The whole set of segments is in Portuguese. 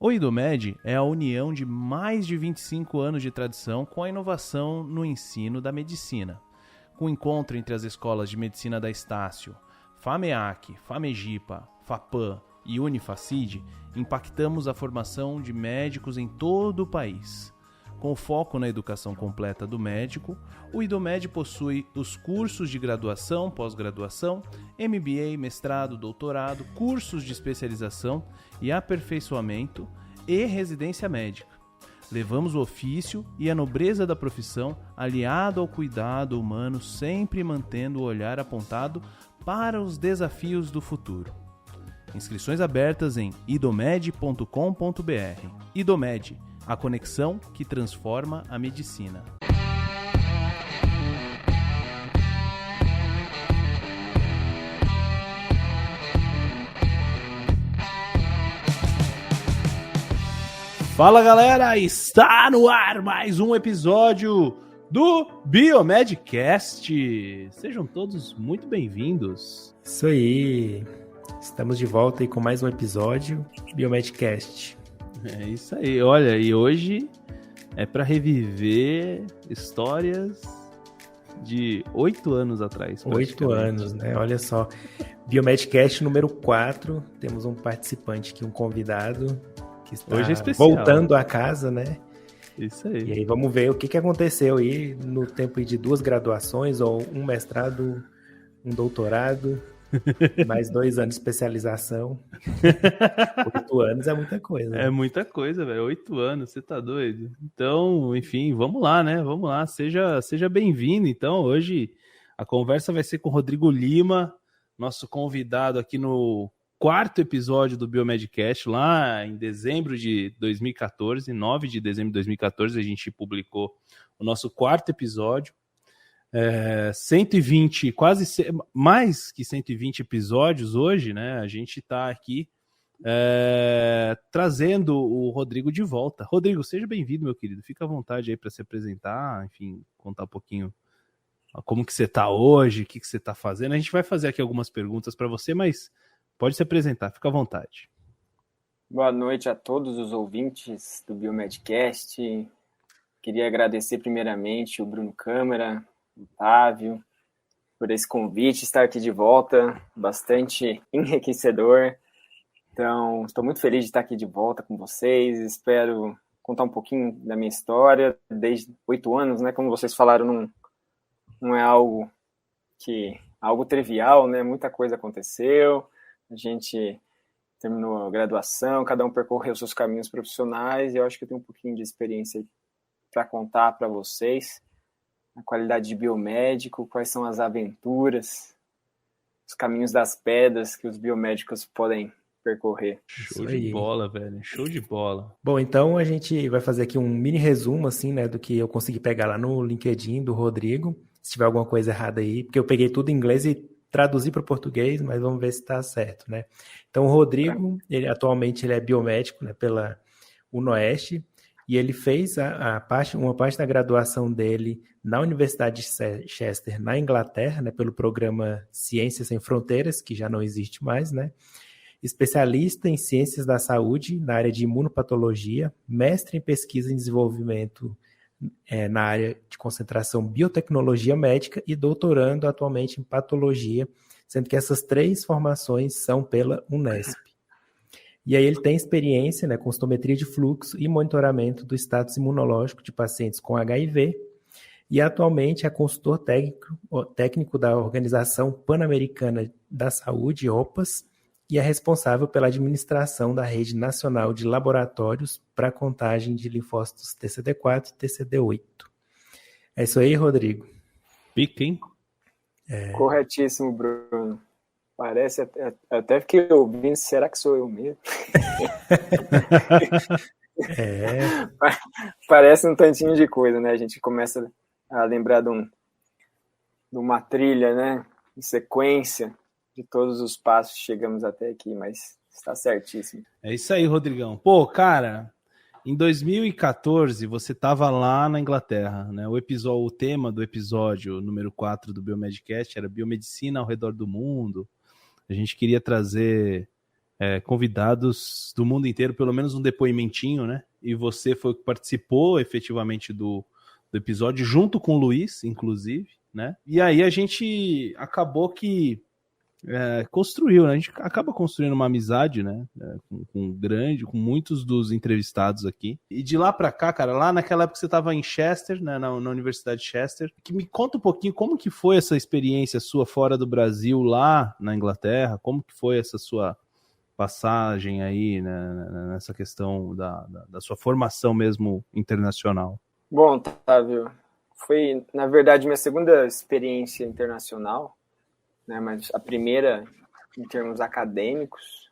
O IDOMED é a união de mais de 25 anos de tradição com a inovação no ensino da medicina. Com o encontro entre as escolas de medicina da Estácio, FAMEAC, FAMEGIPA, FAPAM e Unifacid, impactamos a formação de médicos em todo o país. Com foco na educação completa do médico, o IDOMED possui os cursos de graduação, pós-graduação, MBA, mestrado, doutorado, cursos de especialização e aperfeiçoamento e residência médica. Levamos o ofício e a nobreza da profissão aliado ao cuidado humano, sempre mantendo o olhar apontado para os desafios do futuro. Inscrições abertas em idomed.com.br. IDOMED, a conexão que transforma a medicina. Fala galera, está no ar mais um episódio do Biomedcast. Sejam todos muito bem-vindos. Isso aí, estamos de volta aí com mais um episódio do Biomedcast. É isso aí, olha, e hoje é para reviver histórias de 8 anos atrás. 8 anos, né? Olha só, Biomedcast número 4, temos um participante aqui, um convidado que está hoje é especial, voltando a casa, né? Isso aí. E aí vamos ver o que aconteceu aí no tempo de 2 graduações, ou um mestrado, um doutorado, mais 2 anos de especialização. 8 anos é muita coisa. Né? É muita coisa, velho. 8 anos, você tá doido? Então, enfim, vamos lá, né? Vamos lá, seja bem-vindo. Então, hoje a conversa vai ser com o Rodrigo Lima, nosso convidado aqui no 4º episódio do Biomedcast, lá em dezembro de 2014, 9 de dezembro de 2014, a gente publicou o nosso 4º episódio. 120, mais que 120 episódios hoje, né? A gente está aqui trazendo o Rodrigo de volta. Rodrigo, seja bem-vindo, meu querido. Fica à vontade aí para se apresentar, enfim, contar um pouquinho como que você está hoje, o que você está fazendo. A gente vai fazer aqui algumas perguntas para você, mas pode se apresentar, fica à vontade. Boa noite a todos os ouvintes do Biomedcast. Queria agradecer primeiramente o Bruno Câmara, Otávio, por esse convite, estar aqui de volta, bastante enriquecedor. Então, estou muito feliz de estar aqui de volta com vocês, espero contar um pouquinho da minha história, desde 8 anos, né? Como vocês falaram, não é algo trivial, né? Muita coisa aconteceu, a gente terminou a graduação, cada um percorreu seus caminhos profissionais, e eu acho que eu tenho um pouquinho de experiência para contar para vocês. A qualidade de biomédico, quais são as aventuras, os caminhos das pedras que os biomédicos podem percorrer. Show de bola, velho. Show de bola. Bom, então a gente vai fazer aqui um mini resumo, assim, né, do que eu consegui pegar lá no LinkedIn do Rodrigo. Se tiver alguma coisa errada aí, porque eu peguei tudo em inglês e traduzi para o português, mas vamos ver se está certo, né? Então, o Rodrigo, atualmente ele é biomédico, né, pela UNOeste, e ele fez uma parte da graduação dele na Universidade de Chester, na Inglaterra, né, pelo programa Ciências Sem Fronteiras, que já não existe mais, né? Especialista em Ciências da Saúde, na área de imunopatologia, mestre em Pesquisa e Desenvolvimento na área de concentração Biotecnologia Médica e doutorando atualmente em Patologia, sendo que essas 3 formações são pela Unesp. E aí ele tem experiência, né, com consultometria de fluxo e monitoramento do status imunológico de pacientes com HIV, e atualmente é consultor técnico da Organização Pan-Americana da Saúde, OPAS, e é responsável pela administração da Rede Nacional de Laboratórios para contagem de linfócitos TCD4 e TCD8. É isso aí, Rodrigo? Pica, hein? Corretíssimo, Bruno. Parece, até fiquei ouvindo, será que sou eu mesmo? Parece um tantinho de coisa, né? A gente começa a lembrar de uma trilha, né? Em sequência de todos os passos, chegamos até aqui, mas está certíssimo. É isso aí, Rodrigão. Pô, cara, em 2014 você estava lá na Inglaterra, né? O tema do episódio número 4 do Biomedcast era Biomedicina ao redor do mundo. A gente queria trazer convidados do mundo inteiro, pelo menos um depoimentinho, né? E você foi o que participou efetivamente do episódio, junto com o Luiz, inclusive, né? E aí a gente acabou que construiu, né? A gente acaba construindo uma amizade, né? Com muitos dos entrevistados aqui. E de lá pra cá, cara, lá naquela época você estava em Chester, né? Na Universidade de Chester. Que me conta um pouquinho como que foi essa experiência sua fora do Brasil, lá na Inglaterra. Como que foi essa sua passagem aí, né, nessa questão da sua formação mesmo internacional? Bom, Otávio, foi, na verdade, minha segunda experiência internacional, né, mas a primeira em termos acadêmicos.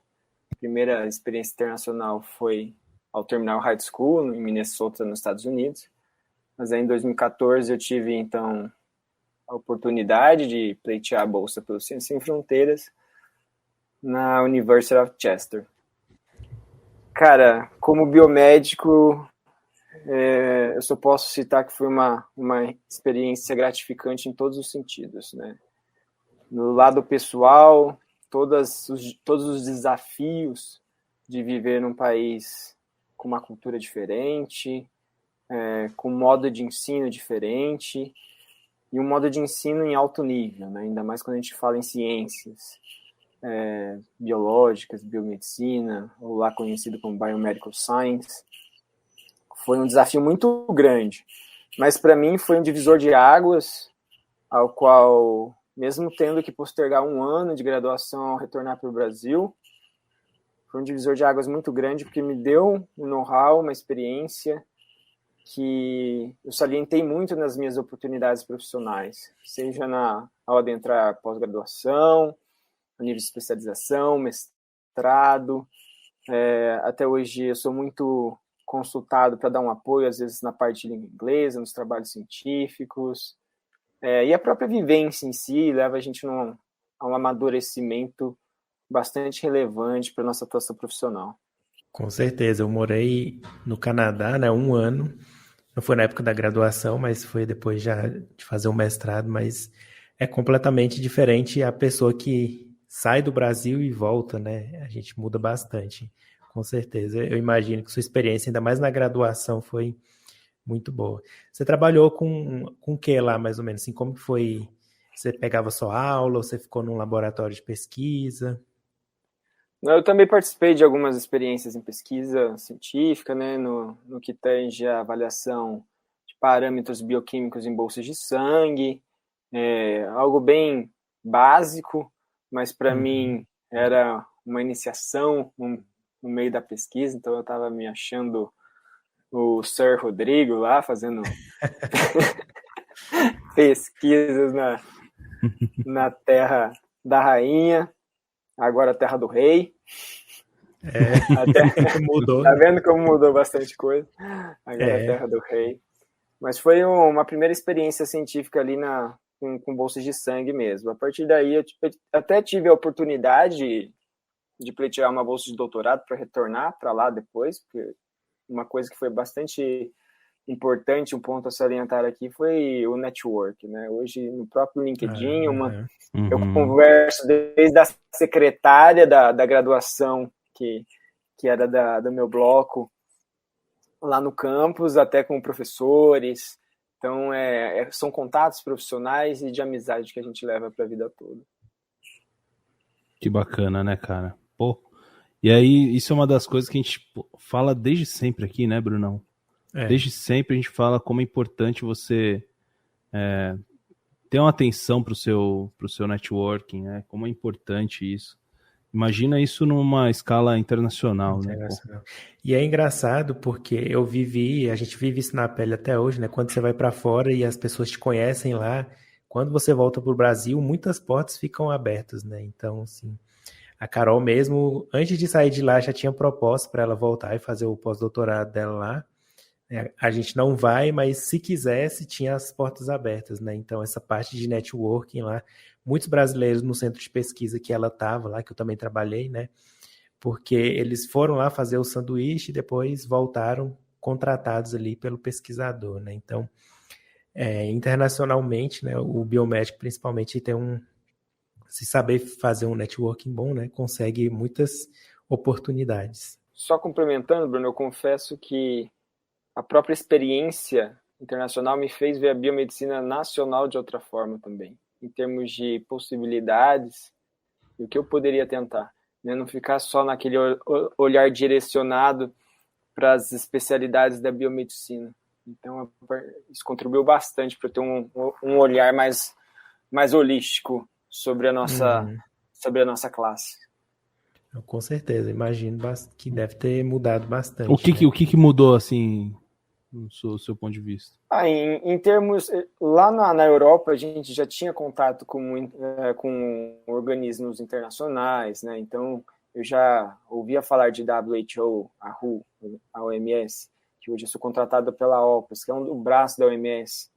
A primeira experiência internacional foi ao terminar o high school em Minnesota, nos Estados Unidos. Mas aí em 2014 eu tive, então, a oportunidade de pleitear a bolsa pelo Ciências Sem Fronteiras na University of Chester. Cara, como biomédico, eu só posso citar que foi uma experiência gratificante em todos os sentidos, né? No lado pessoal, todos os desafios de viver num país com uma cultura diferente, com um modo de ensino diferente e um modo de ensino em alto nível, né? Ainda mais quando a gente fala em ciências biológicas, biomedicina, ou lá conhecido como Biomedical Science. Foi um desafio muito grande, mas para mim foi um divisor de águas, ao qual, mesmo tendo que postergar 1 ano de graduação ao retornar para o Brasil, foi um divisor de águas muito grande, porque me deu um know-how, uma experiência que eu salientei muito nas minhas oportunidades profissionais, seja ao adentrar pós-graduação, no nível de especialização, mestrado. Até hoje eu sou muito consultado para dar um apoio, às vezes na parte de língua inglesa, nos trabalhos científicos. E a própria vivência em si leva a gente a um amadurecimento bastante relevante para a nossa atuação profissional. Com certeza, eu morei no Canadá, né, 1 ano. Não foi na época da graduação, mas foi depois já de fazer o mestrado, mas é completamente diferente a pessoa que sai do Brasil e volta, né? A gente muda bastante, com certeza. Eu imagino que sua experiência, ainda mais na graduação, foi muito boa. Você trabalhou com o que lá, mais ou menos? Assim, como que foi? Você pegava só aula ou você ficou num laboratório de pesquisa? Eu também participei de algumas experiências em pesquisa científica, né, no que tange a avaliação de parâmetros bioquímicos em bolsas de sangue, algo bem básico, mas para mim era uma iniciação no meio da pesquisa, então eu estava me achando o Sir Rodrigo lá, fazendo pesquisas na terra da rainha, agora a terra do rei. Mudou. Tá vendo como mudou bastante coisa? Agora a terra do rei. Mas foi uma primeira experiência científica ali com bolsas de sangue mesmo. A partir daí, eu até tive a oportunidade de pleitear uma bolsa de doutorado para retornar para lá depois, porque uma coisa que foi bastante importante, um ponto a salientar aqui, foi o network, né? Hoje, no próprio LinkedIn, eu converso desde a secretária da graduação, que era do meu bloco, lá no campus, até com professores. Então, são contatos profissionais e de amizade que a gente leva para a vida toda. Que bacana, né, cara? Pô, e aí, isso é uma das coisas que a gente fala desde sempre aqui, né, Brunão? Desde sempre a gente fala como é importante você ter uma atenção pro seu networking, né? Como é importante isso. Imagina isso numa escala internacional, né? E é engraçado porque a gente vive isso na pele até hoje, né? Quando você vai para fora e as pessoas te conhecem lá, quando você volta pro Brasil, muitas portas ficam abertas, né? Então, assim, a Carol mesmo, antes de sair de lá, já tinha proposta para ela voltar e fazer o pós-doutorado dela lá. A gente não vai, mas se quisesse, tinha as portas abertas, né? Então, essa parte de networking lá, muitos brasileiros no centro de pesquisa que ela estava lá, que eu também trabalhei, né? Porque eles foram lá fazer o sanduíche e depois voltaram contratados ali pelo pesquisador, né? Então, internacionalmente, né, o biomédico principalmente tem se saber fazer um networking bom, né, consegue muitas oportunidades. Só complementando, Bruno, eu confesso que a própria experiência internacional me fez ver a biomedicina nacional de outra forma também, em termos de possibilidades e o que eu poderia tentar, né? Não ficar só naquele olhar direcionado para as especialidades da biomedicina. Então, isso contribuiu bastante para eu ter um olhar mais holístico sobre a nossa classe. Com certeza, imagino que deve ter mudado bastante. O que mudou, assim, no seu ponto de vista? Em termos... Lá na Europa, a gente já tinha contato com organismos internacionais, né? Então, eu já ouvia falar de WHO, a WHO, a OMS, que hoje eu sou contratado pela OPAS, que é o braço da OMS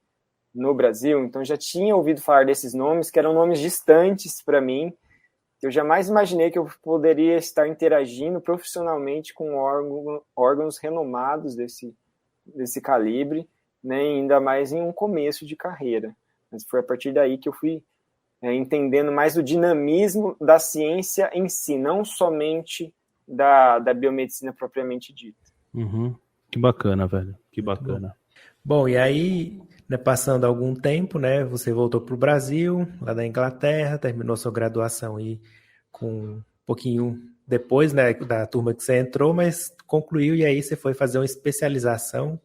no Brasil. Então, já tinha ouvido falar desses nomes, que eram nomes distantes para mim. Eu jamais imaginei que eu poderia estar interagindo profissionalmente com órgãos renomados desse calibre, né, ainda mais em um começo de carreira. Mas foi a partir daí que eu fui entendendo mais o dinamismo da ciência em si, não somente da biomedicina propriamente dita. Uhum. Que bacana, velho. Que bacana. Bom, e aí, né, passando algum tempo, né, você voltou para o Brasil, lá da Inglaterra, terminou sua graduação aí com um pouquinho depois, né, da turma que você entrou, mas concluiu e aí você foi fazer uma especialização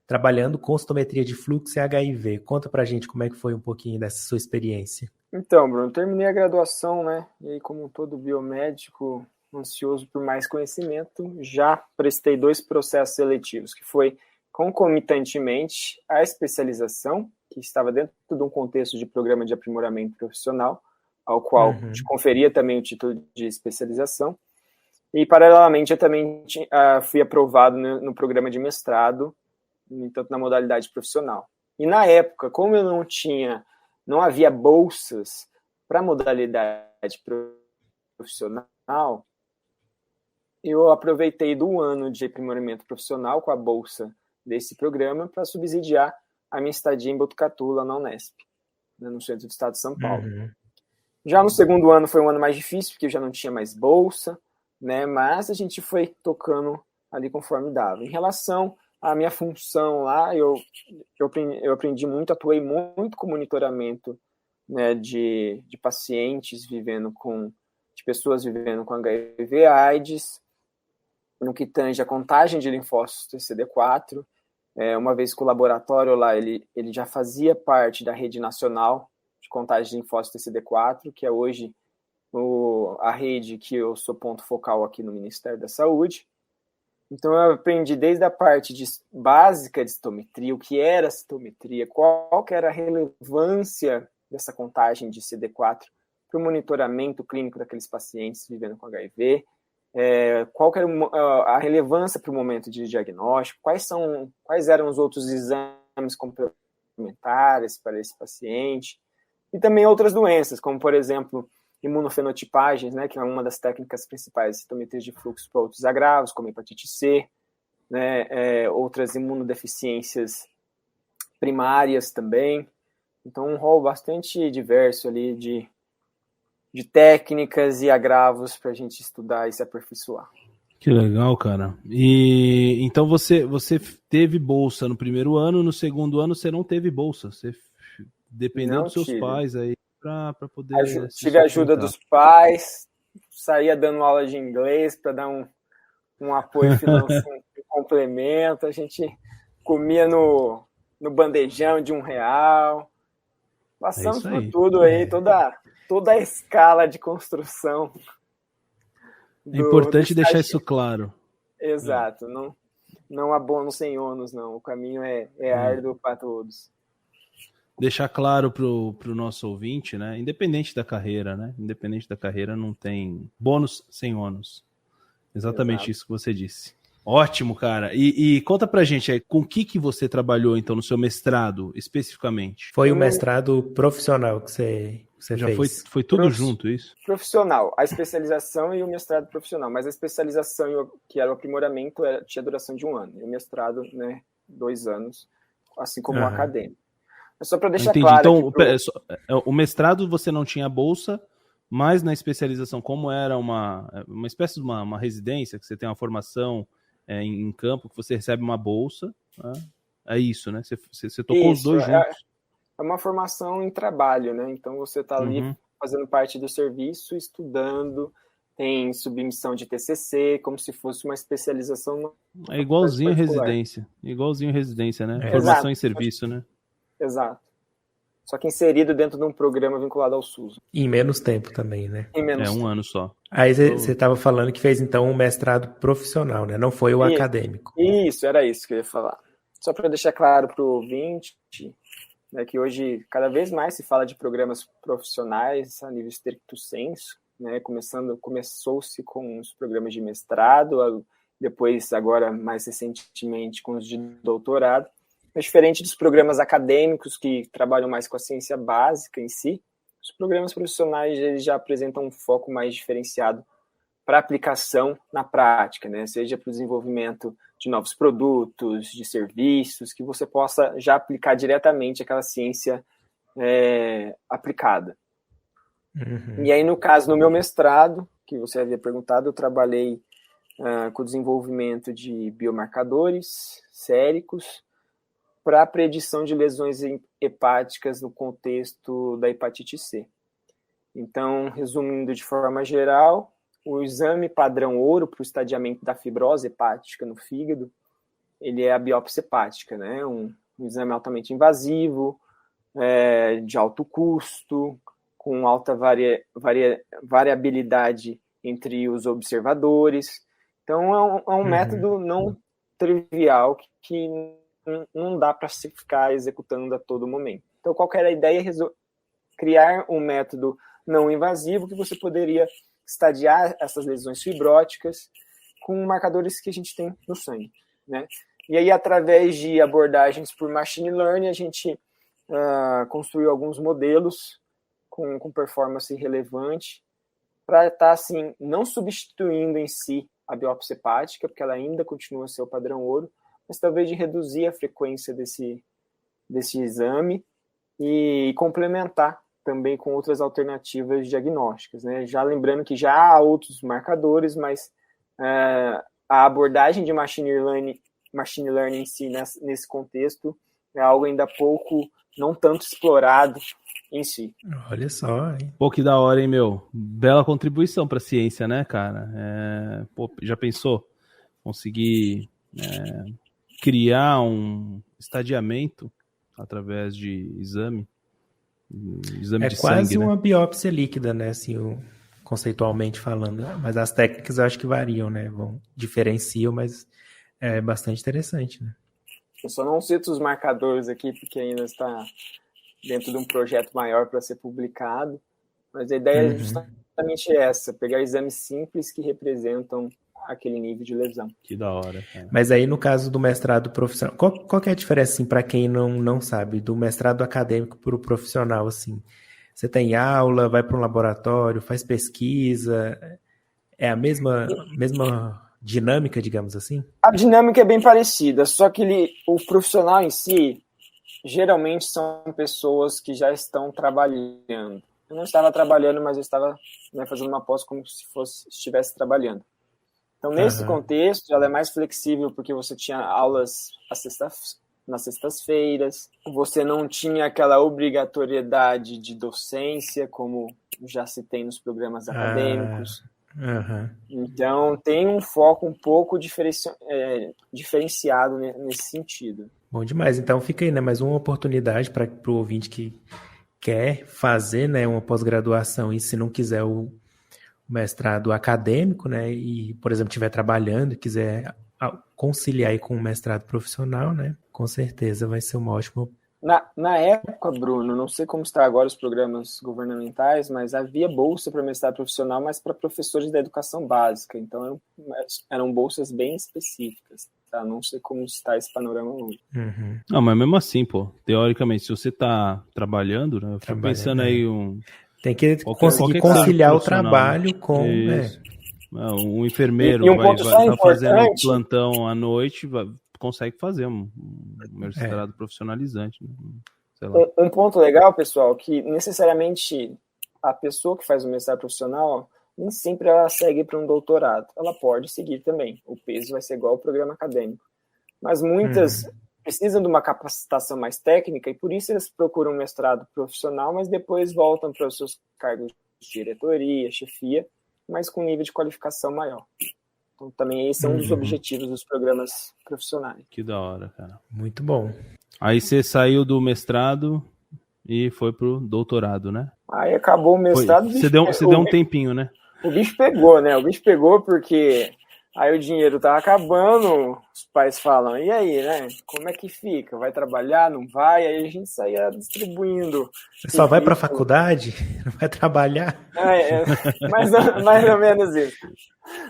trabalhando com citometria de fluxo e HIV. Conta pra gente como é que foi um pouquinho dessa sua experiência. Então, Bruno, terminei a graduação, né, e aí, como todo biomédico ansioso por mais conhecimento, já prestei 2 processos seletivos, que foi concomitantemente a especialização, que estava dentro de um contexto de programa de aprimoramento profissional, ao qual te conferia também o título de especialização, e paralelamente eu também fui aprovado no programa de mestrado, tanto na modalidade profissional. E na época, como eu não havia bolsas para modalidade profissional, eu aproveitei do ano de aprimoramento profissional com a bolsa desse programa para subsidiar a minha estadia em Botucatu, lá na Unesp, né, no centro do estado de São Paulo. Já no segundo ano foi um ano mais difícil, porque eu já não tinha mais bolsa, né, mas a gente foi tocando ali conforme dava. Em relação à minha função lá, eu aprendi muito, atuei muito com monitoramento, né, de pacientes de pessoas vivendo com HIV/AIDS, no que tange a contagem de linfócitos TCD4, uma vez que o laboratório lá, ele já fazia parte da rede nacional de contagem de linfócitos TCD4, que é hoje a rede que eu sou ponto focal aqui no Ministério da Saúde. Então, eu aprendi desde a parte básica de citometria, o que era a citometria, qual que era a relevância dessa contagem de CD4 para o monitoramento clínico daqueles pacientes vivendo com HIV, qual que era a relevância para o momento de diagnóstico, quais eram os outros exames complementares para esse paciente, e também outras doenças, como, por exemplo, imunofenotipagens, né, que é uma das técnicas principais de citometria de fluxo para outros agravos, como hepatite C, né, outras imunodeficiências primárias também. Então, um rol bastante diverso ali de técnicas e agravos para a gente estudar e se aperfeiçoar. Que legal, cara. E então você teve bolsa no primeiro ano, no segundo ano você não teve bolsa. Você dependeu dos seus pais aí para poder... Tive a ajuda dos pais, saía dando aula de inglês para dar um apoio financeiro, um complemento. A gente comia no bandejão de R$1. Passamos por tudo aí, toda a escala de construção. É importante deixar isso claro. Exato. Não há bônus sem ônus, não. O caminho é árduo para todos. Deixar claro pro nosso ouvinte, né? Independente da carreira, né? Independente da carreira, não tem bônus sem ônus. Exatamente. Exato. Isso que você disse. Ótimo, cara. E conta pra gente aí, com o que você trabalhou, então, no seu mestrado, especificamente? Foi o mestrado profissional que você já fez? Foi tudo junto, isso? Profissional. A especialização e o mestrado profissional. Mas a especialização, que era o aprimoramento, tinha duração de 1 ano. E o mestrado, né, 2 anos, assim como o acadêmico. Só para deixar claro... Então, o mestrado você não tinha bolsa, mas na especialização, como era uma espécie de uma residência, que você tem uma formação em campo, que você recebe uma bolsa, né? É isso, né? Você tocou os dois juntos. É uma formação em trabalho, né? Então você está ali fazendo parte do serviço, estudando, tem submissão de TCC, como se fosse uma especialização. É igualzinho residência, né? Formação em serviço, né? Exato. Só que inserido dentro de um programa vinculado ao SUS. E em menos tempo também, né? Um ano só. Aí você estava falando que fez, então, um mestrado profissional, né? Não foi o acadêmico. Isso, era isso que eu ia falar. Só para deixar claro para o ouvinte, né, que hoje cada vez mais se fala de programas profissionais a nível stricto sensu, né? Começou-se com os programas de mestrado, depois, agora, mais recentemente, com os de doutorado. Mas diferente dos programas acadêmicos que trabalham mais com a ciência básica em si, os programas profissionais eles já apresentam um foco mais diferenciado para aplicação na prática, né? Seja para o desenvolvimento de novos produtos, de serviços, que você possa já aplicar diretamente aquela ciência aplicada. E aí, no caso, no meu mestrado, que você havia perguntado, eu trabalhei com o desenvolvimento de biomarcadores séricos para a predição de lesões hepáticas no contexto da hepatite C. Então, resumindo de forma geral, o exame padrão ouro para o estadiamento da fibrose hepática no fígado, ele é a biópsia hepática, né? Um exame altamente invasivo, de alto custo, com alta variabilidade entre os observadores. Então, é um método não trivial que não dá para se ficar executando a todo momento. Então, qual que era a ideia? Criar um método não invasivo que você poderia estadiar essas lesões fibróticas com marcadores que a gente tem no sangue, né? E aí, através de abordagens por machine learning, a gente construiu alguns modelos com performance relevante para estar, assim, não substituindo em si a biópsia hepática, porque ela ainda continua a ser o padrão ouro, mas talvez de reduzir a frequência desse exame e complementar também com outras alternativas diagnósticas, né? Já lembrando que já há outros marcadores, mas a abordagem de machine learning em si, nesse contexto, é algo ainda pouco, não tanto explorado em si. Olha só, hein? Pô, que da hora, hein, meu? Bela contribuição para a ciência, né, cara? Já pensou? Conseguir criar um estadiamento através de exame de sangue, É quase uma né? biópsia líquida, né, assim, conceitualmente falando. Mas as técnicas eu acho que variam, né? Diferenciam, mas é bastante interessante, né? Eu só não cito os marcadores aqui, porque ainda está dentro de um projeto maior para ser publicado, mas a ideia é justamente essa, pegar exames simples que representam aquele nível de lesão. Que da hora. Mas aí, no caso do mestrado profissional, qual que é a diferença, assim, para quem não sabe, do mestrado acadêmico para o profissional, assim? Você tem aula, vai para um laboratório, faz pesquisa, é a mesma dinâmica, digamos assim? A dinâmica é bem parecida, só que o profissional em si, geralmente são pessoas que já estão trabalhando. Eu não estava trabalhando, mas eu estava fazendo uma pós como se estivesse trabalhando. Então, nesse contexto, ela é mais flexível porque você tinha aulas nas sextas-feiras, você não tinha aquela obrigatoriedade de docência, como já se tem nos programas acadêmicos. Então, tem um foco um pouco diferenciado nesse sentido. Bom demais. Então, fica aí, né, mais uma oportunidade para o ouvinte que quer fazer, né, uma pós-graduação e se não quiser o mestrado acadêmico, né, e, por exemplo, estiver trabalhando e quiser conciliar aí com o mestrado profissional, né, com certeza vai ser uma ótima. Na época, Bruno, não sei como está agora os programas governamentais, mas havia bolsa para mestrado profissional, mas para professores da educação básica, então eram bolsas bem específicas, tá? Não sei como está esse panorama hoje. Não, mas mesmo assim, pô, teoricamente, se você está trabalhando, né, eu fico pensando aí tem que conseguir conciliar o trabalho com... Um enfermeiro vai fazendo plantão à noite, consegue fazer um mestrado profissionalizante. Né? Sei lá. Um ponto legal, pessoal, que necessariamente a pessoa que faz o mestrado profissional, nem sempre ela segue para um doutorado. Ela pode seguir também. O peso vai ser igual ao programa acadêmico. Mas muitas precisam de uma capacitação mais técnica e por isso eles procuram um mestrado profissional, mas depois voltam para os seus cargos de diretoria, chefia, mas com nível de qualificação maior. Então também esse é um dos objetivos dos programas profissionais. Que da hora, cara. Muito bom. Aí você saiu do mestrado e foi pro doutorado, né? Aí acabou o mestrado. Você deu um tempinho, né? O bicho pegou, né? O bicho pegou porque aí o dinheiro tá acabando, os pais falam, e aí, né? Como é que fica? Vai trabalhar? Não vai? Aí a gente saía distribuindo. Você só vai pra faculdade? Não vai trabalhar? Mais ou menos isso.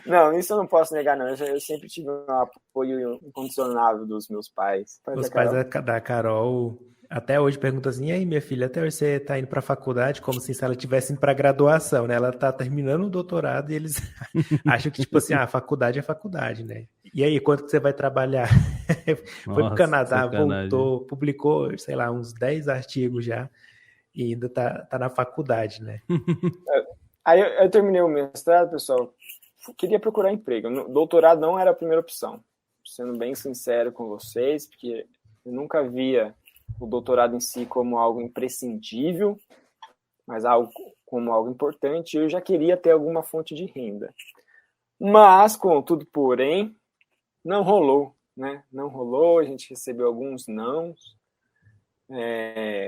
Não, isso eu não posso negar, não. Eu sempre tive um apoio incondicionável dos meus pais. Os pais da Carol até hoje perguntam assim, e aí, minha filha, até hoje você tá indo pra faculdade como se ela estivesse indo pra graduação, né? Ela tá terminando o doutorado e eles acham que, tipo assim, a faculdade é faculdade, né? E aí, quanto que você vai trabalhar? Foi pro Canadá, sacanagem. Voltou, publicou, sei lá, uns 10 artigos já e ainda tá na faculdade, né? Aí eu terminei o mestrado, pessoal, queria procurar emprego. Doutorado não era a primeira opção, sendo bem sincero com vocês, porque eu nunca via o doutorado em si como algo imprescindível, mas como algo importante. Eu já queria ter alguma fonte de renda. Mas, contudo, porém, não rolou, né? Não rolou, a gente recebeu alguns nãos,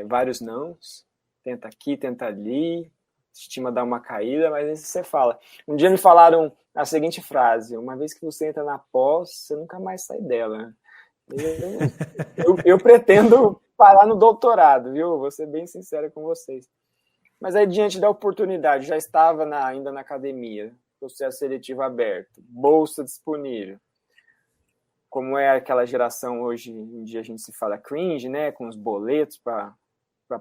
vários nãos, tenta aqui, tenta ali, estima dar uma caída, mas aí você fala. Um dia me falaram a seguinte frase, uma vez que você entra na pós, você nunca mais sai dela. Eu pretendo parar no doutorado, viu? Vou ser bem sincero com vocês. Mas aí, diante da oportunidade, já estava ainda na academia, processo seletivo aberto, bolsa disponível. Como é aquela geração hoje em dia a gente se fala cringe, né? Com os boletos para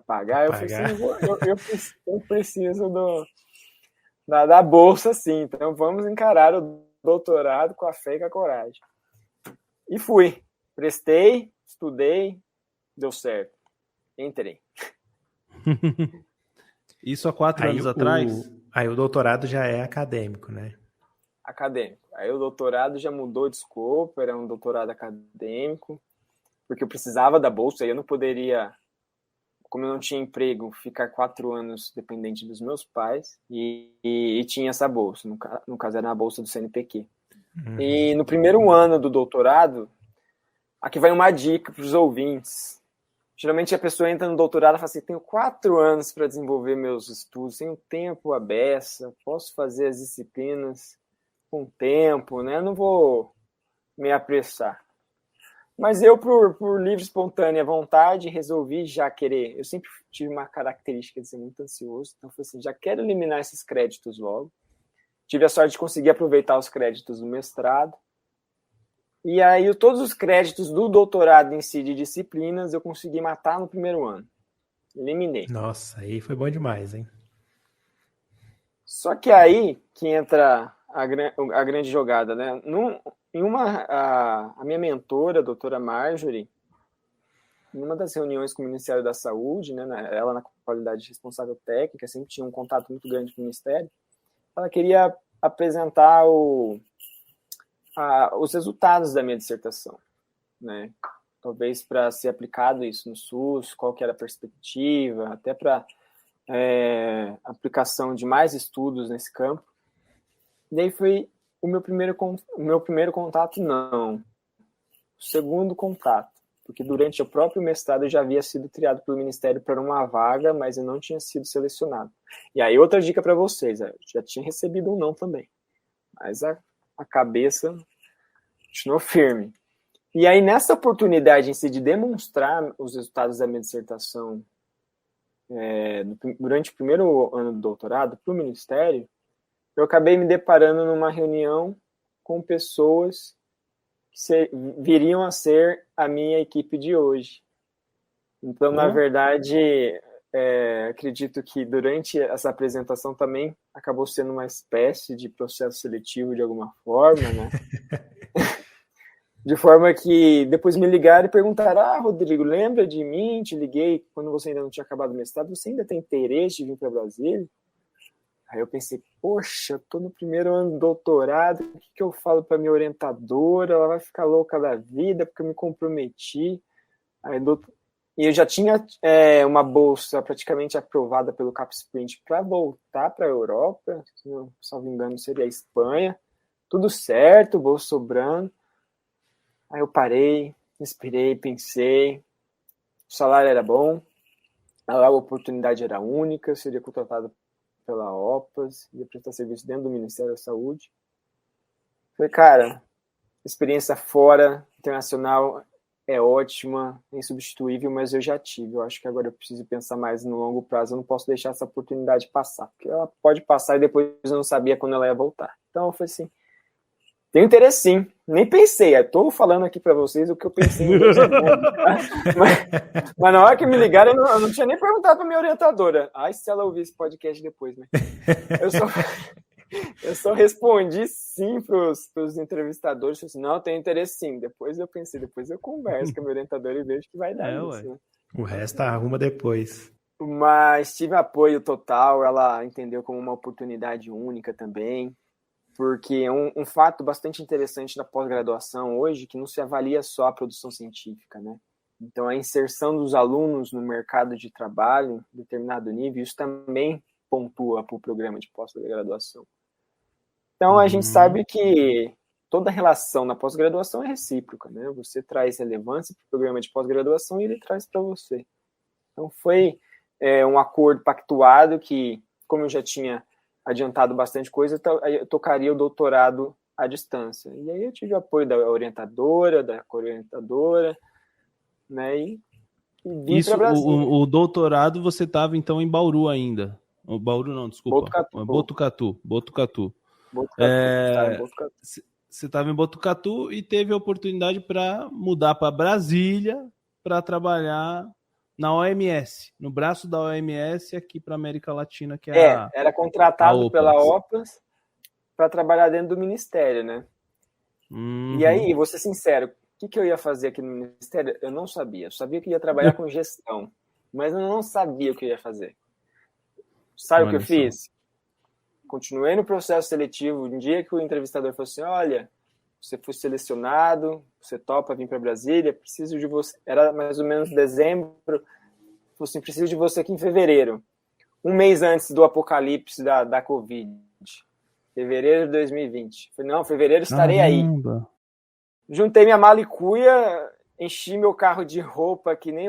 pagar. Eu falei assim, eu preciso da bolsa, sim. Então, vamos encarar o doutorado com a fé e com a coragem. E fui. Prestei, estudei, deu certo. Entrei. Isso há 4 anos atrás? Aí o doutorado já é acadêmico, né? Acadêmico. Aí o doutorado já mudou de escopo, era um doutorado acadêmico, porque eu precisava da bolsa, e eu não poderia, como eu não tinha emprego, ficar 4 anos dependente dos meus pais, e tinha essa bolsa, no caso era a bolsa do CNPq. E no primeiro ano do doutorado, aqui vai uma dica para os ouvintes. Geralmente a pessoa entra no doutorado e fala assim, tenho 4 anos para desenvolver meus estudos, tenho tempo à beça, posso fazer as disciplinas com tempo, né? Não vou me apressar. Mas eu, por livre, espontânea vontade, resolvi já querer. Eu sempre tive uma característica de ser muito ansioso, então falei assim, já quero eliminar esses créditos logo. Tive a sorte de conseguir aproveitar os créditos do mestrado. E aí, todos os créditos do doutorado em si de disciplinas, eu consegui matar no primeiro ano. Eliminei. Nossa, aí foi bom demais, hein? Só que aí que entra a grande jogada, né? A minha mentora, a doutora Marjorie, numa das reuniões com o Ministério da Saúde, né, ela na qualidade de responsável técnica, sempre tinha um contato muito grande com o Ministério, ela queria apresentar os resultados da minha dissertação, né? Talvez para ser aplicado isso no SUS, qual que era a perspectiva, até para aplicação de mais estudos nesse campo. E daí foi o meu primeiro contato, não. O segundo contato, porque durante o próprio mestrado eu já havia sido triado pelo Ministério para uma vaga, mas eu não tinha sido selecionado. E aí outra dica para vocês, eu já tinha recebido um não também, mas a cabeça continuou firme. E aí, nessa oportunidade em si de demonstrar os resultados da minha dissertação durante o primeiro ano do doutorado para o Ministério, eu acabei me deparando numa reunião com pessoas que viriam a ser a minha equipe de hoje. Então, na verdade, acredito que durante essa apresentação também acabou sendo uma espécie de processo seletivo de alguma forma, né? De forma que depois me ligaram e perguntaram, Rodrigo, lembra de mim? Te liguei quando você ainda não tinha acabado o mestrado, você ainda tem interesse de vir para Brasília? Aí eu pensei, poxa, eu tô no primeiro ano do doutorado, o que eu falo para minha orientadora? Ela vai ficar louca da vida porque eu me comprometi. Aí, e eu já tinha uma bolsa praticamente aprovada pelo CapSprint para voltar para a Europa, se não me engano seria a Espanha. Tudo certo, bolsa sobrando. Aí eu parei, inspirei, pensei, o salário era bom, a oportunidade era única, eu seria contratado pela OPAS, ia prestar serviço dentro do Ministério da Saúde. Falei, cara, experiência fora, internacional é ótima, é insubstituível, mas eu já tive. Eu acho que agora eu preciso pensar mais no longo prazo, eu não posso deixar essa oportunidade passar, porque ela pode passar e depois eu não sabia quando ela ia voltar. Então eu falei assim, tenho interesse sim, nem pensei, estou falando aqui para vocês o que eu pensei. Mas na hora que me ligaram, eu não tinha nem perguntado para minha orientadora. Ai, se ela ouvir esse podcast depois, né? Eu só respondi sim para os entrevistadores, assim, não, tenho interesse sim. Depois eu pensei, depois eu converso com a minha orientadora e vejo que vai dar isso. Né? O resto arruma depois. Mas tive apoio total, ela entendeu como uma oportunidade única também. Porque um fato bastante interessante da pós-graduação hoje, que não se avalia só a produção científica, né? Então, a inserção dos alunos no mercado de trabalho, em determinado nível, isso também pontua para o programa de pós-graduação. Então, a gente sabe que toda relação na pós-graduação é recíproca, né? Você traz relevância para o programa de pós-graduação e ele traz para você. Então, foi um acordo pactuado que, como eu já tinha adiantado bastante coisa, eu tocaria o doutorado à distância. E aí eu tive apoio da orientadora, da co-orientadora, né, e vim para Brasília. O doutorado você estava, então, em Bauru ainda. Bauru não, desculpa. Botucatu. Você estava em Botucatu e teve a oportunidade para mudar para Brasília para trabalhar na OMS, no braço da OMS aqui para a América Latina, que é era contratado pela OPAS para trabalhar dentro do Ministério, né? E aí, vou ser sincero, o que eu ia fazer aqui no Ministério? Eu não sabia. Eu sabia que ia trabalhar com gestão, mas eu não sabia o que eu ia fazer. Sabe o que eu fiz? Continuei no processo seletivo. Um dia que o entrevistador falou assim, olha, você foi selecionado, você topa vir para Brasília, preciso de você. Era mais ou menos dezembro, falou assim, preciso de você aqui em fevereiro. Um mês antes do apocalipse da Covid. Fevereiro de 2020. Falei, não, fevereiro estarei aí. Juntei minha mala e cuia, enchi meu carro de roupa, que nem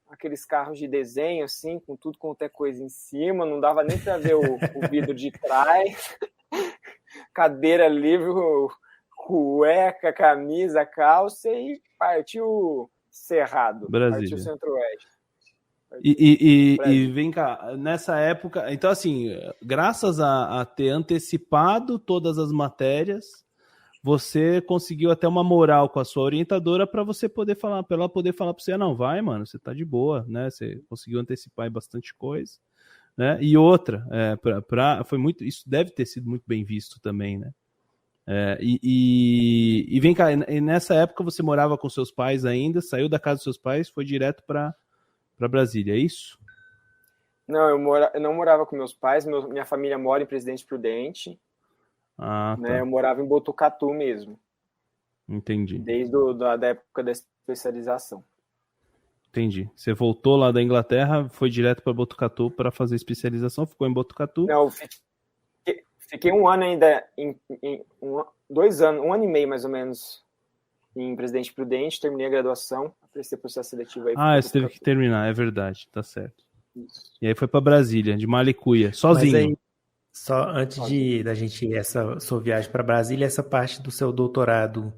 aqueles carros de desenho, assim, com tudo quanto é coisa em cima, não dava nem para ver o vidro de trás. Cadeira livre, cueca, camisa, calça e partiu Cerrado. Brasília. Partiu Centro-Oeste. E vem cá, nessa época, então assim, graças a ter antecipado todas as matérias, você conseguiu até uma moral com a sua orientadora para você poder falar, para ela poder falar para você, não, vai, mano, você tá de boa, né? Você conseguiu antecipar bastante coisa, né? E outra, foi muito, isso deve ter sido muito bem visto também, né? E vem cá, e nessa época você morava com seus pais ainda, saiu da casa dos seus pais, foi direto para Brasília, é isso? Não, eu não morava com meus pais, minha família mora em Presidente Prudente. Ah, tá. Né, eu morava em Botucatu mesmo. Entendi. Desde da época da especialização. Entendi. Você voltou lá da Inglaterra, foi direto para Botucatu para fazer especialização, ficou em Botucatu? Não, fiquei um ano ainda, 2 anos, 1 ano e meio mais ou menos, em Presidente Prudente, terminei a graduação, prestei processo seletivo aí. Você teve que terminar, é verdade, tá certo. Isso. E aí foi para Brasília, de Malicuia, sozinho. Mas aí, só antes da gente ir essa sua viagem para Brasília, essa parte do seu doutorado,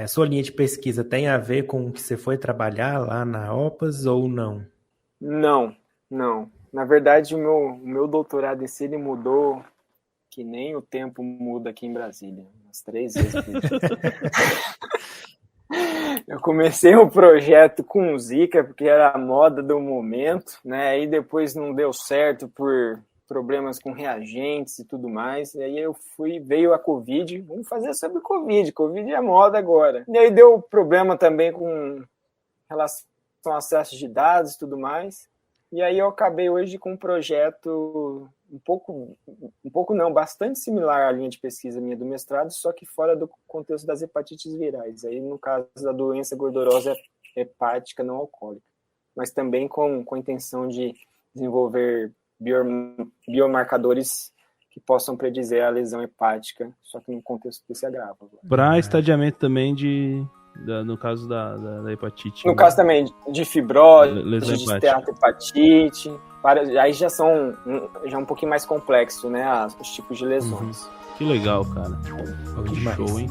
sua linha de pesquisa tem a ver com o que você foi trabalhar lá na OPAS ou não? Não. Na verdade, o meu doutorado em si, ele mudou que nem o tempo muda aqui em Brasília. Umas 3 vezes por dia. Eu comecei um projeto com o Zika, porque era a moda do momento, né? Aí depois não deu certo por problemas com reagentes e tudo mais. E aí veio a Covid, vamos fazer sobre Covid. Covid é moda agora. E aí deu problema também com relação ao acesso de dados e tudo mais. E aí eu acabei hoje com um projeto bastante similar à linha de pesquisa minha do mestrado, só que fora do contexto das hepatites virais. Aí, no caso da doença gordurosa hepática não alcoólica. Mas também com a intenção de desenvolver biomarcadores que possam predizer a lesão hepática, só que no contexto desse agravo. Para estadiamento também no caso da hepatite. No caso também de fibrose, de esteatohepatite, aí já são um pouquinho mais complexo, né, os tipos de lesões. Que legal, cara. Que show, hein?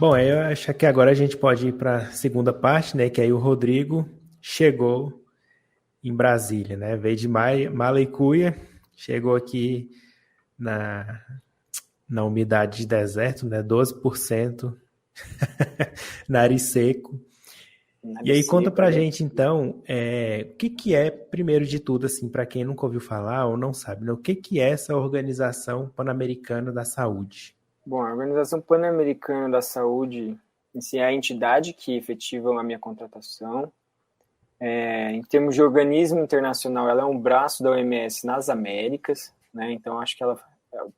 Bom, aí eu acho que agora a gente pode ir para a segunda parte, né? Que aí o Rodrigo chegou em Brasília, né? Veio de mala e cuia, chegou aqui na umidade de deserto, né? 12%, nariz seco. E aí conta pra gente, então, o que é, primeiro de tudo, assim, para quem nunca ouviu falar ou não sabe, né? O que é essa Organização Pan-Americana da Saúde? Bom, a Organização Pan-Americana da Saúde é a entidade que efetiva a minha contratação. Em termos de organismo internacional, ela é um braço da OMS nas Américas, né? Então, acho que o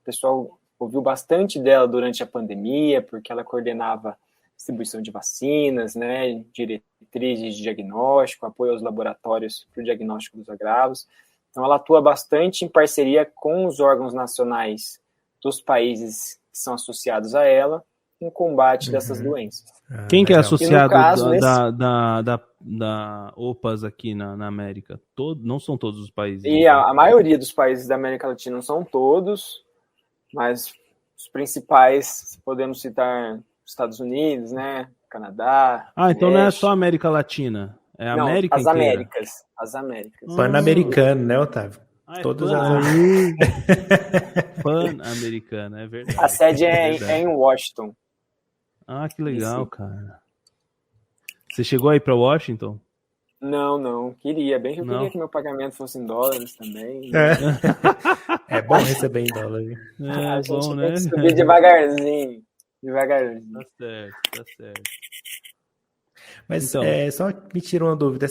pessoal ouviu bastante dela durante a pandemia, porque ela coordenava distribuição de vacinas, né? Diretrizes de diagnóstico, apoio aos laboratórios para o diagnóstico dos agravos. Então, ela atua bastante em parceria com os órgãos nacionais dos países que são associados a ela no combate dessas doenças. Quem que é associado da OPAS aqui na América? Não são todos os países. E a maioria dos países da América Latina não são todos, mas os principais, podemos citar Estados Unidos, né? Canadá. Então México. Não é só América Latina, é a América inteira. As Américas. Pan-americano, né, Otávio? Todas as Pan-americana, é verdade. A sede é em Washington. Que legal, cara. Você chegou aí para Washington? Não. Queria que meu pagamento fosse em dólares também. É bom receber em dólar. A gente tem que subir devagarzinho. Tá certo. Mas então, só me tira uma dúvida.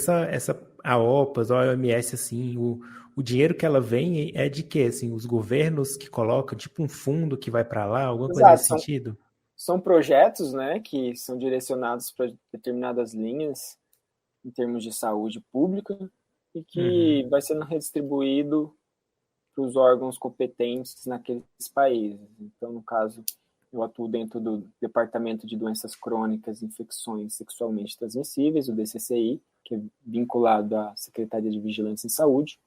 A OPAS, a OMS, assim, o dinheiro que ela vem é de quê? Assim, os governos que colocam, tipo um fundo que vai para lá, alguma coisa nesse sentido? São projetos, né, que são direcionados para determinadas linhas em termos de saúde pública e que vai sendo redistribuído para os órgãos competentes naqueles países. Então, no caso, eu atuo dentro do Departamento de Doenças Crônicas e Infecções Sexualmente Transmissíveis, o DCCI, que é vinculado à Secretaria de Vigilância em Saúde.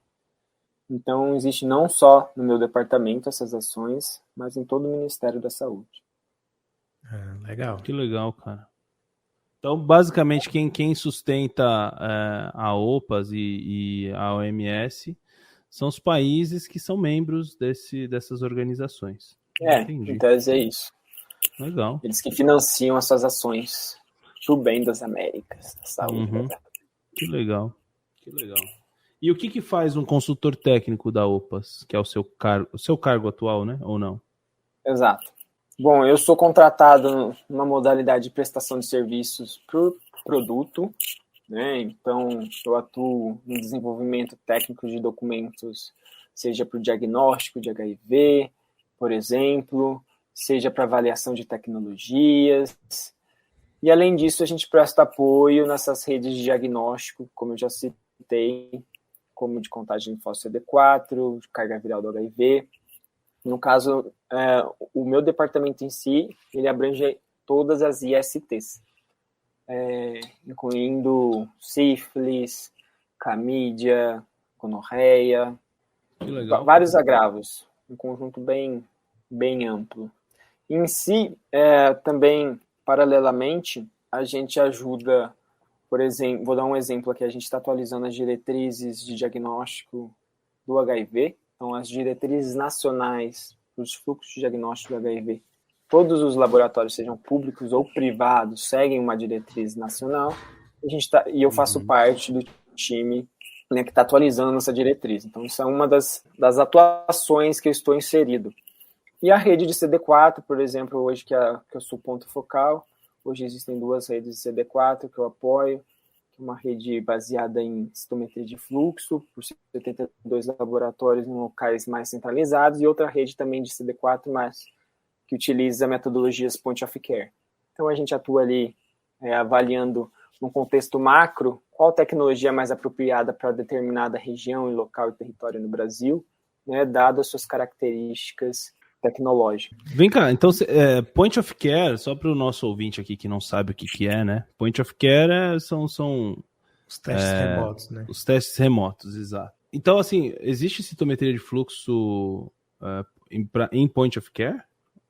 Então, existe não só no meu departamento essas ações, mas em todo o Ministério da Saúde. Legal. Que legal, cara. Então, basicamente, quem sustenta a OPAS e a OMS são os países que são membros dessas organizações. Em tese é isso. Legal. Eles que financiam as suas ações pro bem das Américas, da saúde. Que legal. E o que faz um consultor técnico da OPAS, que é o seu cargo atual, né? Ou não? Exato. Bom, eu sou contratado numa modalidade de prestação de serviços por produto, né? Então, eu atuo no desenvolvimento técnico de documentos, seja para o diagnóstico de HIV, por exemplo, seja para avaliação de tecnologias. E, além disso, a gente presta apoio nessas redes de diagnóstico, como eu já citei, como de contagem de linfócito CD4, de carga viral do HIV. No caso, o meu departamento em si, ele abrange todas as ISTs, incluindo sífilis, clamídia, gonorreia, vários agravos, um conjunto bem amplo. Em si, também, paralelamente, a gente ajuda, por exemplo, vou dar um exemplo aqui, a gente está atualizando as diretrizes de diagnóstico do HIV, então as diretrizes nacionais para os fluxos de diagnóstico do HIV, todos os laboratórios, sejam públicos ou privados, seguem uma diretriz nacional, e eu faço parte do time né, que está atualizando a nossa diretriz. Então, isso é uma das atuações que eu estou inserido. E a rede de CD4, por exemplo, hoje que eu sou ponto focal, hoje existem 2 redes de CD4 que eu apoio, uma rede baseada em citometria de fluxo, por 72 laboratórios em locais mais centralizados, e outra rede também de CD4, mas que utiliza metodologias point of care. Então, a gente atua ali avaliando, num contexto macro, qual tecnologia é mais apropriada para determinada região, e local e território no Brasil, né, dado as suas características tecnológicas. Vem cá, então, point of care, só para o nosso ouvinte aqui que não sabe o que é, né? Point of care são os testes remotos, né? Os testes remotos, exato. Então, assim, existe citometria de fluxo em point of care?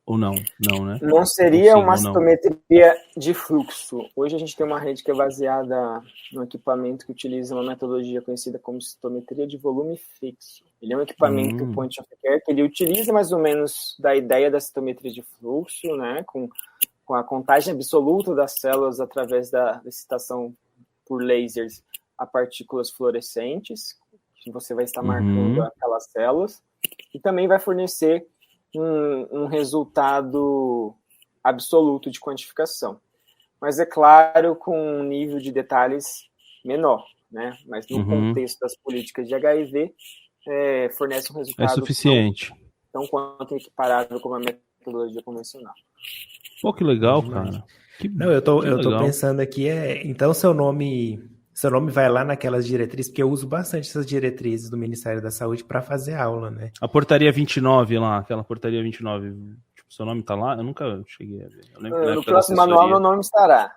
Ou não? Não, né? Não seria uma citometria de fluxo. Hoje a gente tem uma rede que é baseada no equipamento que utiliza uma metodologia conhecida como citometria de volume fixo. Ele é um equipamento point of care que ele utiliza mais ou menos da ideia da citometria de fluxo, né, com a contagem absoluta das células através da excitação por lasers a partículas fluorescentes, que você vai estar marcando aquelas células, e também vai fornecer um resultado absoluto de quantificação. Mas, é claro, com um nível de detalhes menor, né? Mas no contexto das políticas de HIV, fornece um resultado suficiente. Tão quanto equiparável como a metodologia convencional. Pô, que legal, cara. Eu tô pensando aqui, então seu nome vai lá naquelas diretrizes, porque eu uso bastante essas diretrizes do Ministério da Saúde para fazer aula, né? A portaria 29 lá, aquela portaria 29, tipo, seu nome tá lá? Eu nunca cheguei a ver. Eu lembro no próximo manual meu nome estará.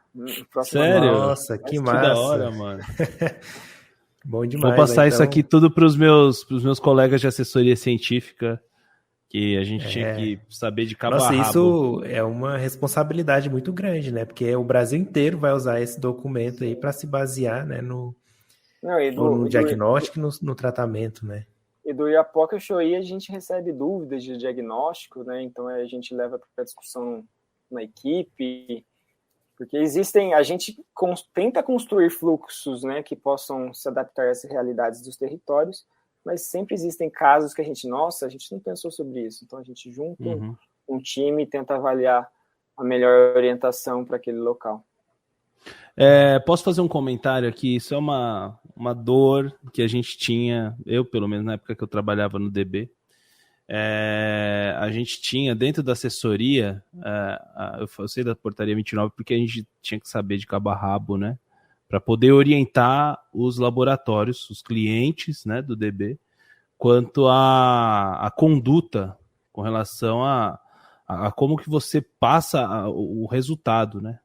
Sério? Nossa, que massa. Que da hora, mano. Bom demais. Vou passar isso aqui tudo pros meus colegas de assessoria científica, que a gente tinha que saber de cabo a rabo. Isso é uma responsabilidade muito grande, né? Porque o Brasil inteiro vai usar esse documento aí para se basear, né, no diagnóstico e no tratamento, né? E do Iapoca Shoei a gente recebe dúvidas de diagnóstico, né? Então a gente leva para discussão na equipe, porque a gente tenta construir fluxos, né, que possam se adaptar a essas realidades dos territórios, mas sempre existem casos que a gente não pensou sobre isso. Então a gente junta um time e tenta avaliar a melhor orientação para aquele local. Posso fazer um comentário aqui? Isso é uma dor que a gente tinha, eu pelo menos na época que eu trabalhava no DB, a gente tinha dentro da assessoria, eu sei da portaria 29 porque a gente tinha que saber de cabo a rabo, né? Para poder orientar os laboratórios, os clientes, né, do DB, quanto à conduta com relação a como que você passa o resultado, né,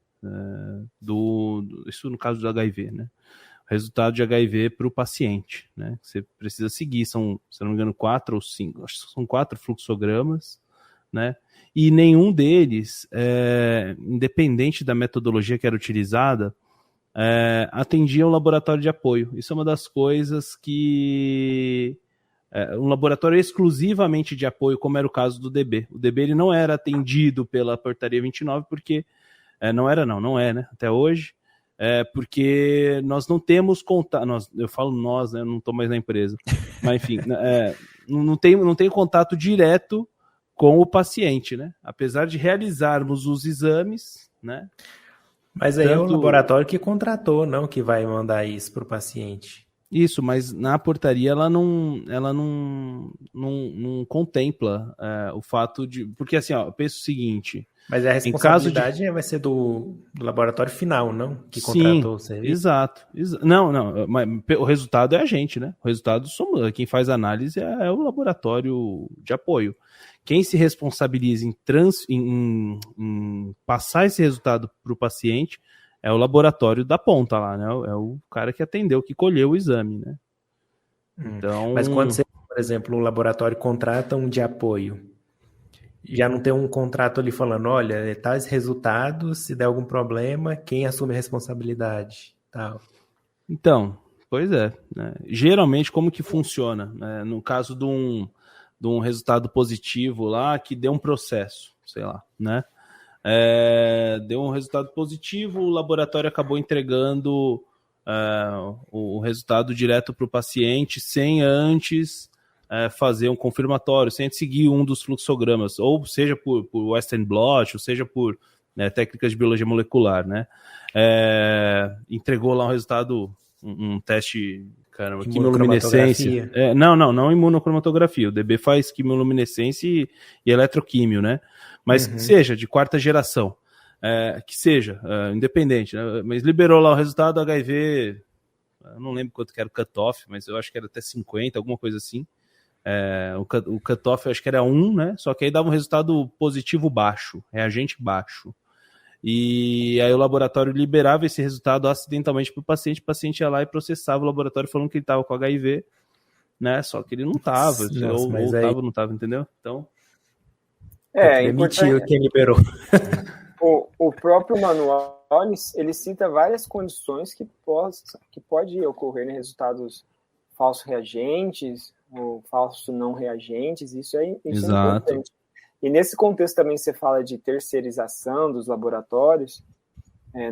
isso no caso do HIV, né, o resultado de HIV para o paciente, né, você precisa seguir, são, se não me engano, 4 ou 5, acho que são 4 fluxogramas, né, e nenhum deles, independente da metodologia que era utilizada, atendia um laboratório de apoio. Isso é uma das coisas que um laboratório exclusivamente de apoio, como era o caso do DB. O DB ele não era atendido pela portaria 29 porque não é, né? Até hoje, porque nós não temos contato. Eu falo nós, né? Eu não estou mais na empresa, mas enfim, não tem contato direto com o paciente, né? Apesar de realizarmos os exames, né? Mas aí é o laboratório que contratou, não que vai mandar isso para o paciente. Isso, mas na portaria ela não contempla o fato de... Porque assim, eu penso o seguinte... Mas a responsabilidade vai ser do laboratório final, não? Que contratou o serviço. Exato. Não, mas o resultado é a gente, né? O resultado quem faz a análise é o laboratório de apoio. Quem se responsabiliza em passar esse resultado para o paciente é o laboratório da ponta lá, né? É o cara que atendeu, que colheu o exame, né? Então... Mas quando você, por exemplo, o laboratório contrata um de apoio, já não tem um contrato ali falando, olha, tais resultados, se der algum problema, quem assume a responsabilidade? Tal. Então, pois é. Né? Geralmente, como que funciona? Né? No caso de um resultado positivo lá, que deu um processo, sei lá, né? Deu um resultado positivo, o laboratório acabou entregando o resultado direto para o paciente sem antes fazer um confirmatório, sem antes seguir um dos fluxogramas, ou seja por Western blot, ou seja por técnicas de biologia molecular, né? Entregou lá um resultado, um teste, caramba, quimioluminescência. Não imunocromatografia. O DB faz quimioluminescência e eletroquímio, né? Mas que seja de quarta geração. Que seja, independente, né? Mas liberou lá o resultado HIV, eu não lembro quanto que era o cutoff, mas eu acho que era até 50, alguma coisa assim. O cutoff eu acho que era 1, né? Só que aí dava um resultado positivo baixo, reagente baixo. E aí o laboratório liberava esse resultado acidentalmente para o paciente ia lá e processava o laboratório falando que ele estava com HIV, né? Só que ele não estava, ou estava ou não estava, entendeu? Então... mentiu quem liberou. O próprio manual, ele cita várias condições que pode ocorrer em resultados falsos reagentes ou falsos não reagentes, isso é importante. E nesse contexto também você fala de terceirização dos laboratórios,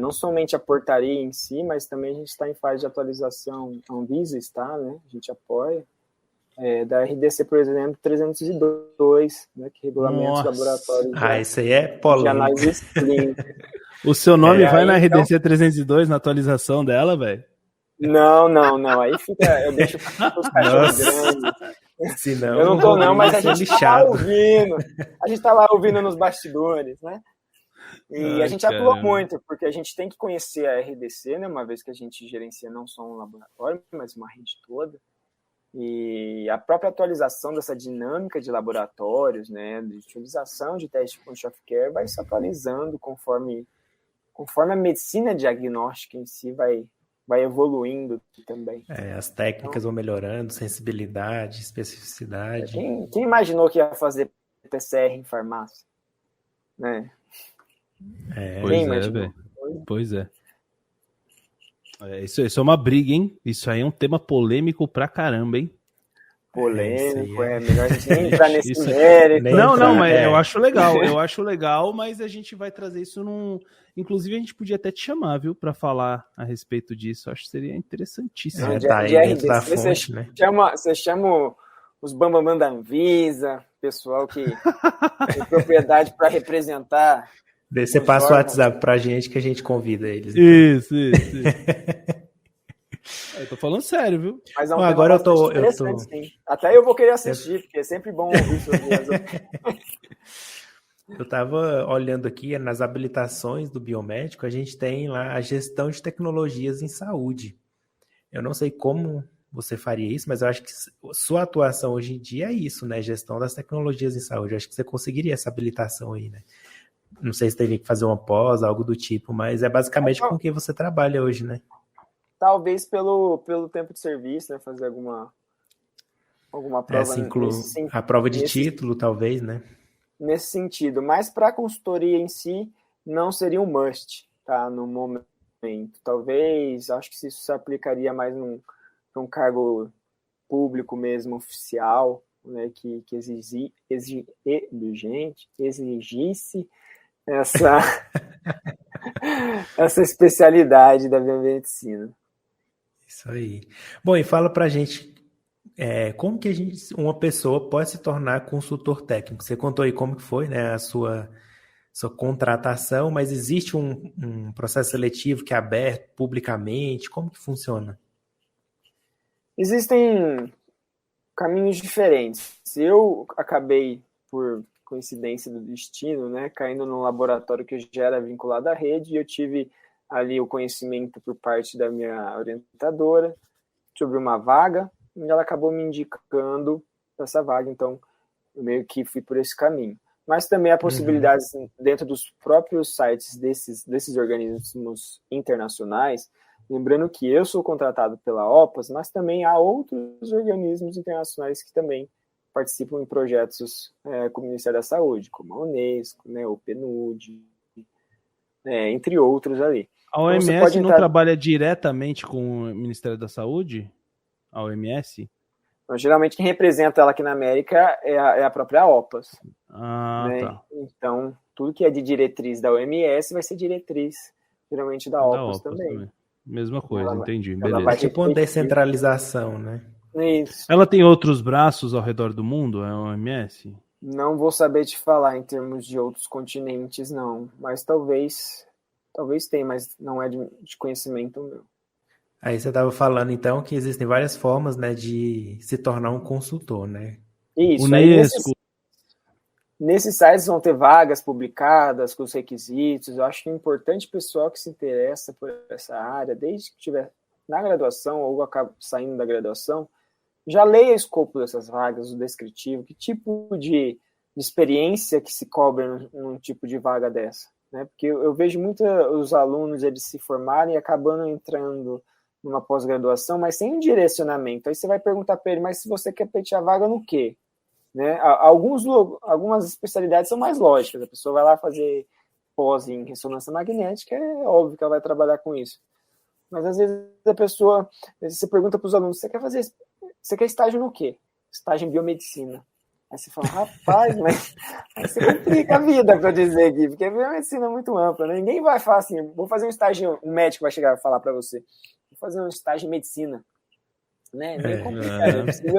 não somente a portaria em si, mas também a gente está em fase de atualização, a Anvisa está, né? A gente apoia, da RDC, por exemplo, 302, né, que regulamenta os laboratórios. Isso aí é polêmico. De análise clínica. O seu nome vai na RDC 302, na atualização dela, velho? Não. Aí fica, eu deixo os cachorros grandes. Senão, eu não tô não, mas a gente tá lá ouvindo. A gente tá lá ouvindo nos bastidores, né? E a gente atua muito, porque a gente tem que conhecer a RDC, né? Uma vez que a gente gerencia não só um laboratório, mas uma rede toda. E a própria atualização dessa dinâmica de laboratórios, né, de utilização de teste point of care vai se atualizando conforme a medicina diagnóstica em si vai evoluindo também. As técnicas vão melhorando, sensibilidade, especificidade. Quem imaginou que ia fazer PCR em farmácia? Né? Pois é. Isso é uma briga, hein? Isso aí é um tema polêmico pra caramba, hein? Polêmico, melhor a gente nem entrar nesse mérito. Não, mas eu acho legal, mas a gente vai trazer isso Inclusive, a gente podia até te chamar, viu, pra falar a respeito disso. Acho que seria interessantíssimo. De RDC, né? Você chama os bambambam da Anvisa, pessoal que tem propriedade para representar. Daí você passa o WhatsApp pra gente que a gente convida eles. Então. Isso. Eu tô falando sério, viu? Mas agora eu tô... Sim. Até eu vou querer assistir, porque é sempre bom ouvir sobre as... Eu estava olhando aqui nas habilitações do biomédico, a gente tem lá a gestão de tecnologias em saúde. Eu não sei como você faria isso, mas eu acho que sua atuação hoje em dia é isso, né? Gestão das tecnologias em saúde. Eu acho que você conseguiria essa habilitação aí, né? Não sei se teria que fazer uma pós, algo do tipo, mas é basicamente com quem você trabalha hoje, né? Talvez pelo tempo de serviço, né? Fazer alguma prova. A prova de título, talvez, né? Nesse sentido. Mas para a consultoria em si, não seria um must, tá? No momento. Talvez, acho que isso se aplicaria mais para um cargo público mesmo, oficial, né? Que exigisse essa especialidade da biomedicina. Isso aí. Bom, e fala pra gente como que uma pessoa pode se tornar consultor técnico? Você contou aí como que foi, né, a sua contratação, mas existe um processo seletivo que é aberto publicamente? Como que funciona? Existem caminhos diferentes. Eu acabei, por coincidência do destino, né, caindo num laboratório que já era vinculado à rede, e eu tive ali o conhecimento por parte da minha orientadora sobre uma vaga, e ela acabou me indicando essa vaga, então eu meio que fui por esse caminho. Mas também há possibilidades dentro dos próprios sites desses organismos internacionais, lembrando que eu sou contratado pela OPAS, mas também há outros organismos internacionais que também participam em projetos com o Ministério da Saúde, como a Unesco, né, o PNUD, entre outros ali. A OMS não trabalha diretamente com o Ministério da Saúde? A OMS? Então, geralmente quem representa ela aqui na América é a própria OPAS. Né? Tá. Então, tudo que é de diretriz da OMS vai ser diretriz, geralmente, da OPAS também. Mesma coisa, entendi. Ela vai Beleza. Tipo uma descentralização, né? Isso. Ela tem outros braços ao redor do mundo? É uma OMS? Não vou saber te falar em termos de outros continentes, não. Mas talvez tenha, mas não é de conhecimento meu. Aí você estava falando, então, que existem várias formas, né, de se tornar um consultor, né? Isso. Unesco. Nesses sites vão ter vagas publicadas com os requisitos. Eu acho que é importante o pessoal que se interessa por essa área, desde que estiver na graduação ou acaba saindo da graduação, já leia o escopo dessas vagas, o descritivo, que tipo de experiência que se cobra num tipo de vaga dessa, né? Porque eu vejo muito os alunos eles se formarem e acabando entrando numa pós-graduação, mas sem um direcionamento. Aí você vai perguntar para ele, mas se você quer pleitear vaga no quê? Né? Algumas especialidades são mais lógicas, a pessoa vai lá fazer pós em ressonância magnética, é óbvio que ela vai trabalhar com isso. Mas às vezes você pergunta para os alunos, você quer estágio no quê? Estágio em biomedicina. Aí você fala, rapaz, mas aí você complica a vida para dizer aqui, porque a biomedicina é muito ampla, né? Ninguém vai falar assim, vou fazer um estágio, um médico vai chegar e falar para você, vou fazer um estágio em medicina, né? É bem complicado, precisa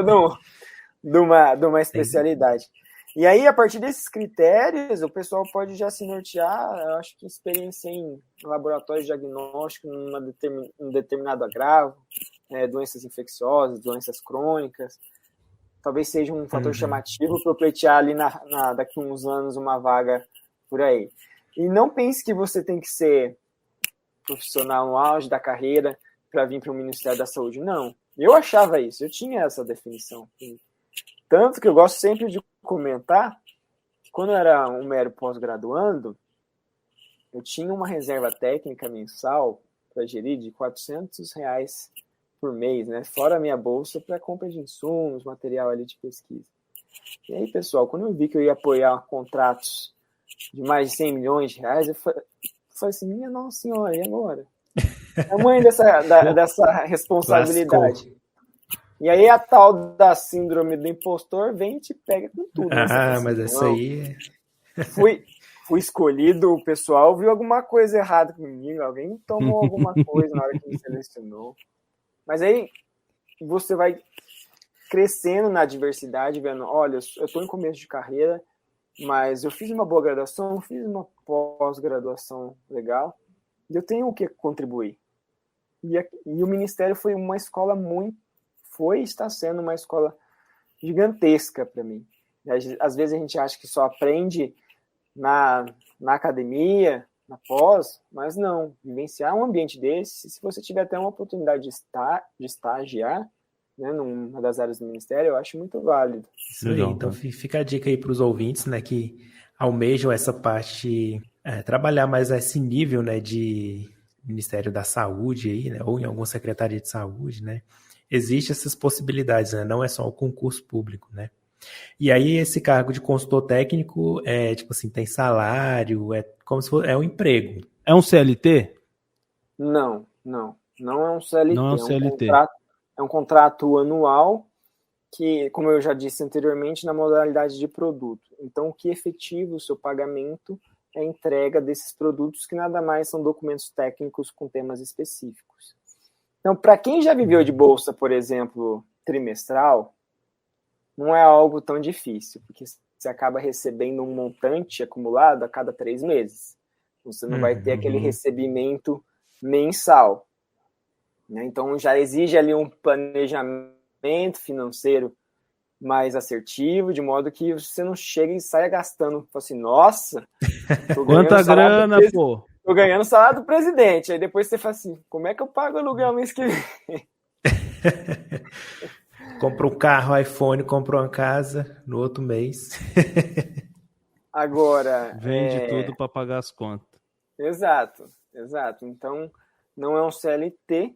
de uma especialidade. E aí, a partir desses critérios, o pessoal pode já se nortear, eu acho que experiência em laboratório diagnóstico num determinado agravo, doenças infecciosas, doenças crônicas, talvez seja um fator chamativo para eu pleitear ali daqui a uns anos uma vaga por aí. E não pense que você tem que ser profissional no auge da carreira para vir para o Ministério da Saúde. Não, eu achava isso, eu tinha essa definição. Tanto que eu gosto sempre de comentar que quando eu era um mero pós-graduando, eu tinha uma reserva técnica mensal para gerir de R$400 por mês, né? Fora a minha bolsa para compra de insumos, material ali de pesquisa. E aí, pessoal, quando eu vi que eu ia apoiar contratos de mais de R$100 milhões, eu falei assim, minha nossa senhora, e agora? É a mãe dessa responsabilidade. Lascou. E aí a tal da síndrome do impostor vem e te pega com tudo. Mas essa aí... Fui escolhido, o pessoal viu alguma coisa errada comigo, alguém tomou alguma coisa na hora que me selecionou. Mas aí você vai crescendo na diversidade, vendo, olha, eu estou em começo de carreira, mas eu fiz uma boa graduação, fiz uma pós-graduação legal, e eu tenho o que contribuir. E o Ministério foi uma escola está sendo uma escola gigantesca para mim. Às vezes a gente acha que só aprende na academia, na pós, mas não. Vivenciar um ambiente desse, se você tiver até uma oportunidade de estagiar, né, numa das áreas do Ministério, eu acho muito válido. Isso aí, então fica a dica aí para os ouvintes, né, que almejam essa parte, trabalhar mais a esse nível, né, de Ministério da Saúde aí, né, ou em alguma secretaria de saúde, né. Existem essas possibilidades, né? Não é só o concurso público, né? E aí esse cargo de consultor técnico tipo assim, tem salário, como se fosse um emprego. É um CLT? Não é um CLT. Não é um CLT. É um contrato anual que, como eu já disse anteriormente, na modalidade de produto. Então, o que efetiva o seu pagamento é a entrega desses produtos que nada mais são documentos técnicos com temas específicos. Então, para quem já viveu de bolsa, por exemplo, trimestral, não é algo tão difícil, porque você acaba recebendo um montante acumulado a cada 3 meses. Você não vai ter aquele recebimento mensal, né? Então, já exige ali um planejamento financeiro mais assertivo, de modo que você não chega e saia gastando. Fala assim, nossa, quanta grana, pô! Tô ganhando o salário do presidente. Aí depois você fala assim, como é que eu pago o aluguel mês que vem? Compra um carro, iPhone, compra uma casa no outro mês. Agora... Vende tudo para pagar as contas. Exato. Então, não é um CLT,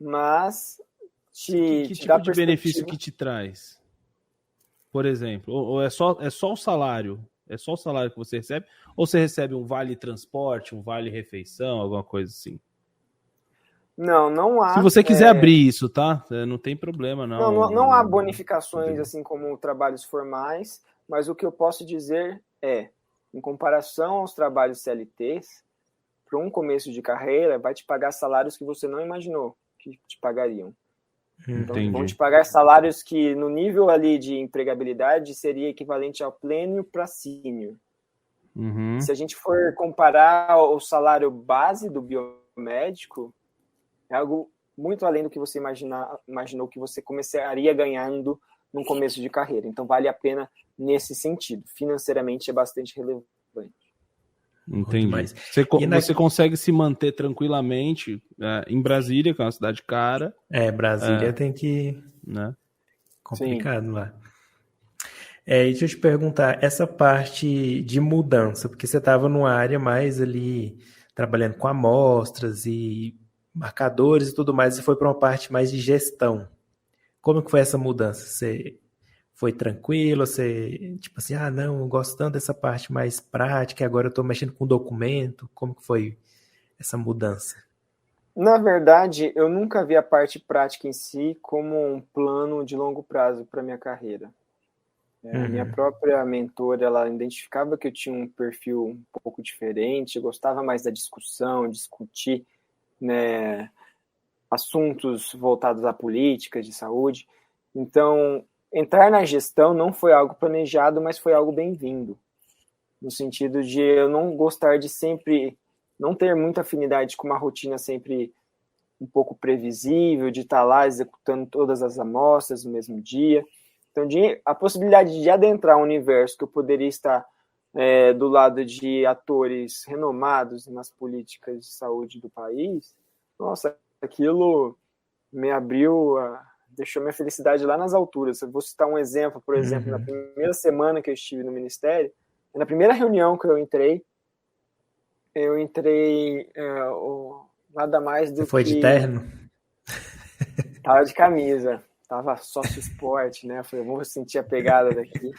mas que tipo de benefício que te traz? Por exemplo, ou é só o salário? É só o salário que você recebe? Ou você recebe um vale transporte, um vale refeição, alguma coisa assim? Não há. Se você quiser abrir isso, tá? Não tem problema, não. Não há bonificações assim como trabalhos formais, mas o que eu posso dizer é, em comparação aos trabalhos CLTs, para um começo de carreira, vai te pagar salários que você não imaginou que te pagariam. Então, vão te pagar salários que, no nível ali de empregabilidade, seria equivalente ao pleno para sênior. Se a gente for comparar o salário base do biomédico, é algo muito além do que você imaginou que você começaria ganhando no começo de carreira. Então, vale a pena nesse sentido. Financeiramente, é bastante relevante. Entendi. Você consegue se manter tranquilamente em Brasília, que é uma cidade cara. Brasília tem que... Né? Complicado. Sim. Lá. E deixa eu te perguntar, essa parte de mudança, porque você estava numa área mais ali, trabalhando com amostras e marcadores e tudo mais, e foi para uma parte mais de gestão. Como que foi essa mudança? Você foi tranquilo? Você, tipo assim, não, eu gosto tanto dessa parte mais prática, agora eu estou mexendo com documento. Como que foi essa mudança? Na verdade, eu nunca vi a parte prática em si como um plano de longo prazo para minha carreira. Minha própria mentora, ela identificava que eu tinha um perfil um pouco diferente, eu gostava mais da discussão, discutir, né, assuntos voltados à política, de saúde. Então, entrar na gestão não foi algo planejado, mas foi algo bem-vindo. No sentido de eu não gostar de sempre, não ter muita afinidade com uma rotina sempre um pouco previsível, de estar lá executando todas as amostras no mesmo dia. Então, a possibilidade de adentrar um universo que eu poderia estar do lado de atores renomados nas políticas de saúde do país, nossa, aquilo me abriu, deixou minha felicidade lá nas alturas. Eu vou citar um exemplo, por exemplo, na primeira semana que eu estive no Ministério, na primeira reunião que eu entrei nada mais do que... Você foi de terno? Tava de camisa. Tava sócio esporte, né? Eu falei, vou sentir a pegada daqui.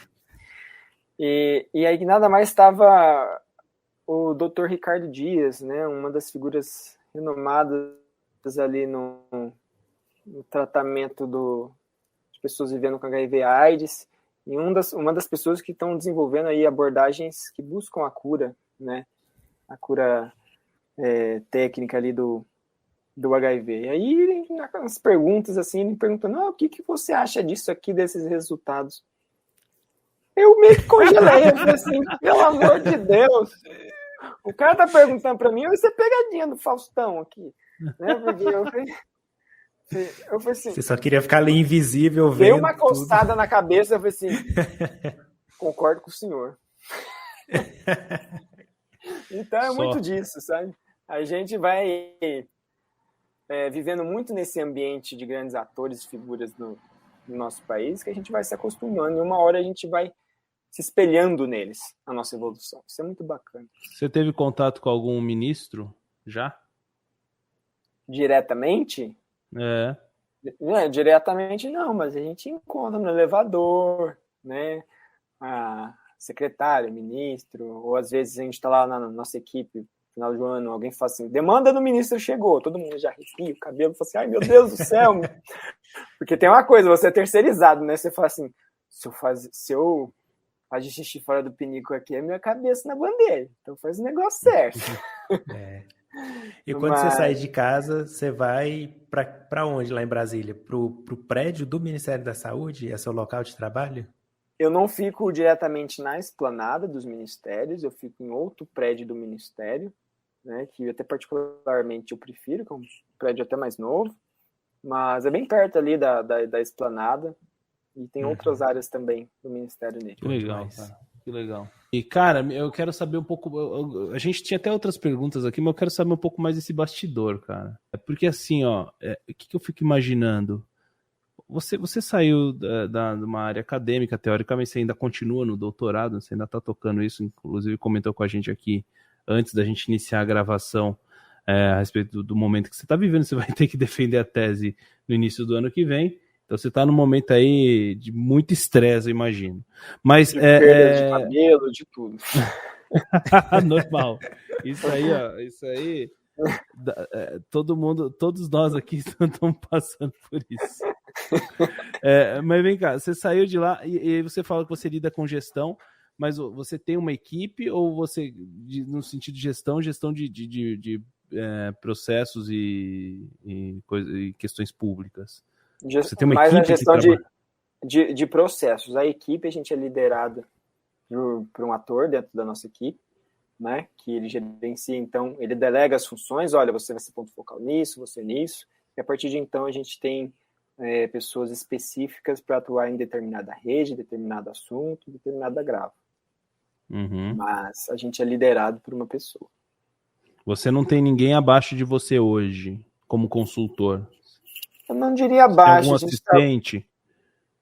E aí nada mais estava o Dr. Ricardo Dias, né? Uma das figuras renomadas ali no tratamento de pessoas vivendo com HIV/AIDS, e uma das pessoas que estão desenvolvendo aí abordagens que buscam a cura, né? A cura técnica ali do HIV. E aí, nas perguntas, assim, ele perguntando, o que você acha disso aqui, desses resultados? Eu meio que congelei, eu falei assim, pelo amor de Deus, o cara tá perguntando pra mim, vai ser pegadinha do Faustão aqui, né? Porque eu falei assim... Você só queria ficar ali invisível, vendo Dei uma coçada na cabeça, eu falei assim, concordo com o senhor. Então muito disso, sabe? A gente vai... vivendo muito nesse ambiente de grandes atores e figuras no nosso país, que a gente vai se acostumando e uma hora a gente vai se espelhando neles, a nossa evolução. Isso é muito bacana. Você teve contato com algum ministro já? Diretamente? Diretamente não, mas a gente encontra no elevador, né? A secretário, ministro, ou às vezes a gente está lá na nossa equipe, final do ano, alguém fala assim, demanda do ministro chegou, todo mundo já arrepia o cabelo, fala assim, ai meu Deus do céu, porque tem uma coisa, você é terceirizado, né, você fala assim, se eu fazer xixi fora do pinico aqui, é minha cabeça na bandeja, então faz o negócio certo. E quando você sai de casa, você vai para onde lá em Brasília? Pro prédio do Ministério da Saúde? É seu local de trabalho? Eu não fico diretamente na esplanada dos ministérios, eu fico em outro prédio do ministério, né, que até particularmente eu prefiro, que é um prédio até mais novo, mas é bem perto ali da esplanada, e tem outras áreas também do ministério nele. Que legal, cara. Que legal. E, cara, eu quero saber um pouco... A gente tinha até outras perguntas aqui, mas eu quero saber um pouco mais desse bastidor, cara. Porque assim, o que eu fico imaginando? Você saiu de uma área acadêmica, teoricamente, você ainda continua no doutorado, você ainda está tocando isso, inclusive comentou com a gente aqui, antes da gente iniciar a gravação, a respeito do momento que você está vivendo, você vai ter que defender a tese no início do ano que vem, então você está num momento aí de muito estresse, eu imagino. Mas, de perda de cabelo, de tudo. Normal. Isso aí... todo mundo, todos nós aqui estamos passando por isso. Mas vem cá, você saiu de lá e você fala que você lida com gestão, Mas você tem uma equipe ou você, no sentido de gestão de processos e questões públicas? Você tem uma mais equipe a gestão que de processos. A equipe, a gente é liderada por um ator dentro da nossa equipe, né, que ele gerencia, então, ele delega as funções, olha, você vai ser ponto focal nisso, você nisso, e a partir de então a gente tem pessoas específicas para atuar em determinada rede, determinado assunto, determinada grava. Uhum. Mas a gente é liderado por uma pessoa. Você não tem ninguém abaixo de você hoje, como consultor? Eu não diria abaixo. Tem algum assistente?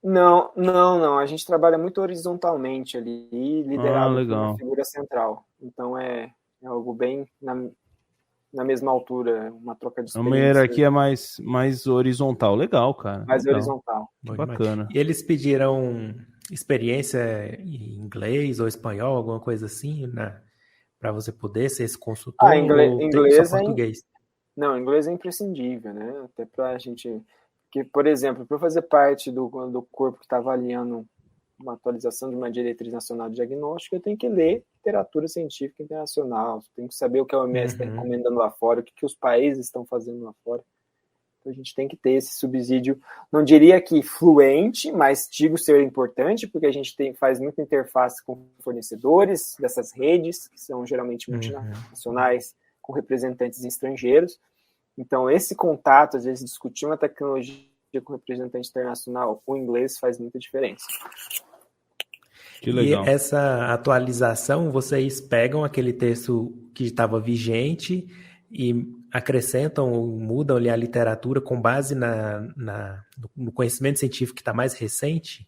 Não. A gente trabalha muito horizontalmente ali, liderado por uma figura central. Então é algo bem na mesma altura, uma troca de experiência. Uma hierarquia mais horizontal. Legal, cara. Mais legal. Horizontal. Que bacana. E eles pediram experiência em inglês ou espanhol, alguma coisa assim, para você poder ser esse consultor? Inglês só português? Não, inglês é imprescindível, né? Até para a gente... Porque, por exemplo, para fazer parte do corpo que está avaliando uma atualização de uma diretriz nacional de diagnóstico, eu tenho que ler literatura científica internacional, tenho que saber o que a OMS está recomendando lá fora, o que os países estão fazendo lá fora. Então a gente tem que ter esse subsídio, não diria que fluente, mas digo ser importante, porque a gente faz muita interface com fornecedores dessas redes, que são geralmente multinacionais, com representantes estrangeiros. Então, esse contato, às vezes, discutir uma tecnologia com representante internacional, o inglês faz muita diferença. Que legal. E essa atualização, vocês pegam aquele texto que estava vigente e acrescentam ou mudam ali a literatura com base no conhecimento científico que está mais recente?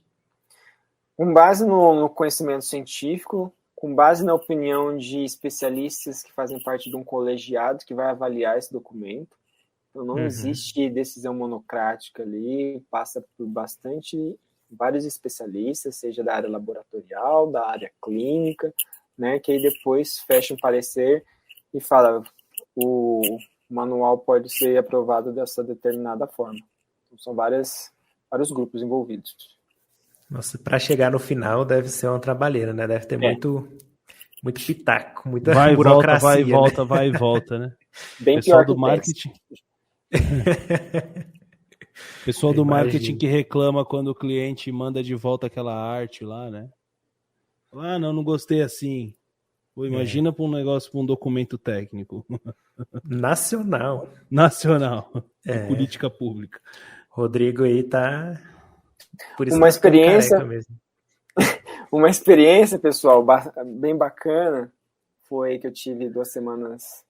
Com base no conhecimento científico, com base na opinião de especialistas que fazem parte de um colegiado que vai avaliar esse documento. Então, não existe decisão monocrática ali, passa por vários especialistas, seja da área laboratorial, da área clínica, né, que aí depois fecha um parecer e fala o manual pode ser aprovado dessa determinada forma. Então, são vários grupos envolvidos. Nossa, para chegar no final deve ser uma trabalheira, né? Deve ter muito pitaco, muita burocracia. Vai e volta, né? Bem pessoal pior do que marketing. Pessoal do marketing que reclama quando o cliente manda de volta aquela arte lá, né? Ah, não gostei assim. Pô, imagina para um negócio, para um documento técnico. Nacional. De política pública. Rodrigo aí tá... Por isso uma experiência mesmo. Uma experiência, pessoal, bem bacana foi que eu tive 2 semanas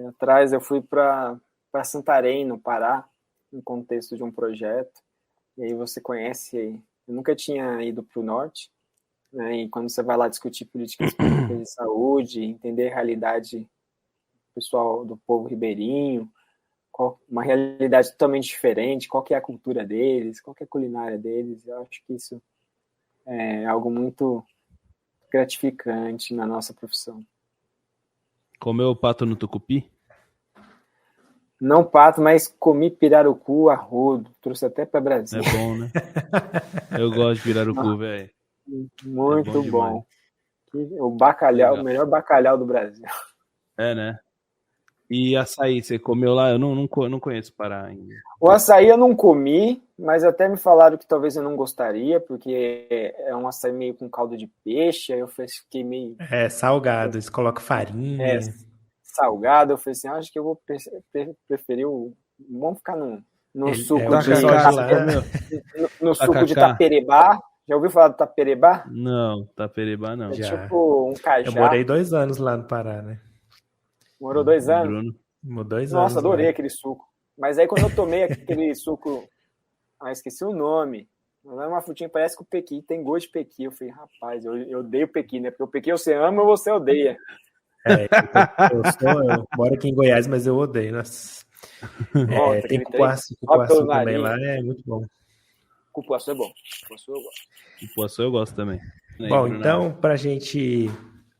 atrás. Eu fui para Santarém, no Pará, no contexto de um projeto. E aí você conhece, eu nunca tinha ido para o norte, né? E quando você vai lá discutir políticas públicas de saúde, entender a realidade pessoal do povo ribeirinho, uma realidade totalmente diferente, qual que é a cultura deles, qual que é a culinária deles, eu acho que isso é algo muito gratificante na nossa profissão. Comeu pato no tucupi? Não pato, mas comi pirarucu a rodo, trouxe até para Brasil. É bom, né? Eu gosto de pirarucu, velho. Muito bom. O bacalhau, legal. O melhor bacalhau do Brasil. É, né? E açaí, você comeu lá? Eu não conheço Pará ainda. O açaí eu não comi, mas até me falaram que talvez eu não gostaria, porque é um açaí meio com caldo de peixe, aí eu fiquei meio... salgado, eles colocam farinha. Salgado, eu falei assim, acho que eu vou preferir vamos ficar no suco de taperebá. Já ouviu falar do taperebá? Não, taperebá não. É tipo um cajá. Eu morei 2 anos lá no Pará, né? Morou 2 anos? Morou 2 anos. Nossa, adorei aquele suco. Mas aí quando eu tomei aquele suco... esqueci o nome. Não é uma frutinha, parece que o pequi tem gosto de pequi. Eu falei, rapaz, eu odeio pequi, né? Porque o pequi você ama ou você odeia. Eu moro aqui em Goiás, mas eu odeio. Nossa. Tem cupuaçu também lá, é muito bom. Cupuaçu é bom. Cupuaçu eu gosto também. Bom, então, pra gente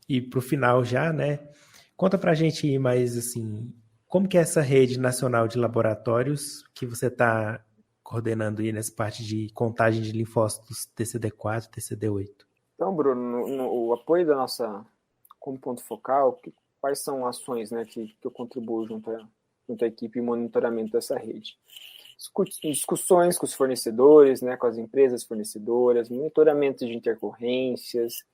ir pro final já, né? Conta pra gente ir mais, assim, como que é essa rede nacional de laboratórios que você está coordenando aí nessa parte de contagem de linfócitos TCD4, TCD8? Então, Bruno, o apoio da nossa, como ponto focal, quais são ações, né, que eu contribuo junto à equipe e monitoramento dessa rede? Discussões com os fornecedores, né, com as empresas fornecedoras, monitoramento de intercorrências,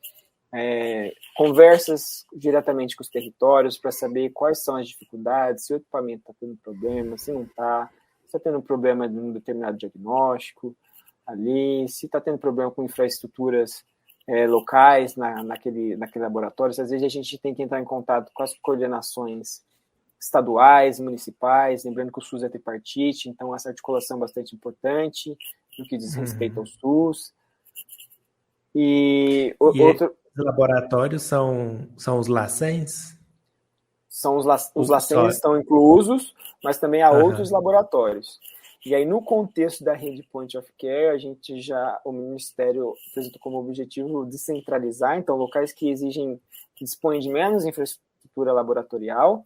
conversas diretamente com os territórios para saber quais são as dificuldades, se o equipamento está tendo problema, se não está, se está tendo problema de um determinado diagnóstico ali, se está tendo problema com infraestruturas locais naquele laboratório. Às vezes a gente tem que entrar em contato com as coordenações estaduais, municipais, lembrando que o SUS é tripartite, então essa articulação é bastante importante no que diz respeito ao SUS. Outro... Os laboratórios são os LACENs? Os LACENs estão inclusos, mas também há outros laboratórios. E aí, no contexto da rede Point of Care, o Ministério apresentou como objetivo descentralizar, então, locais que dispõem de menos infraestrutura laboratorial,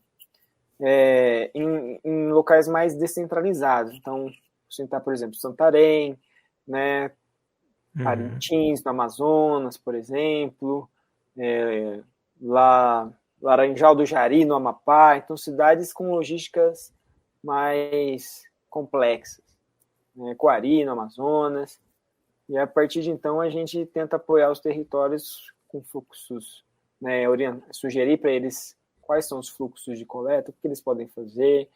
em locais mais descentralizados. Então, citar, por exemplo, Santarém, né, Parintins, no Amazonas, por exemplo, Laranjal do Jari, no Amapá. Então, cidades com logísticas mais complexas, né? Coari, no Amazonas, e a partir de então a gente tenta apoiar os territórios com fluxos, né, sugerir para eles quais são os fluxos de coleta, o que eles podem fazer,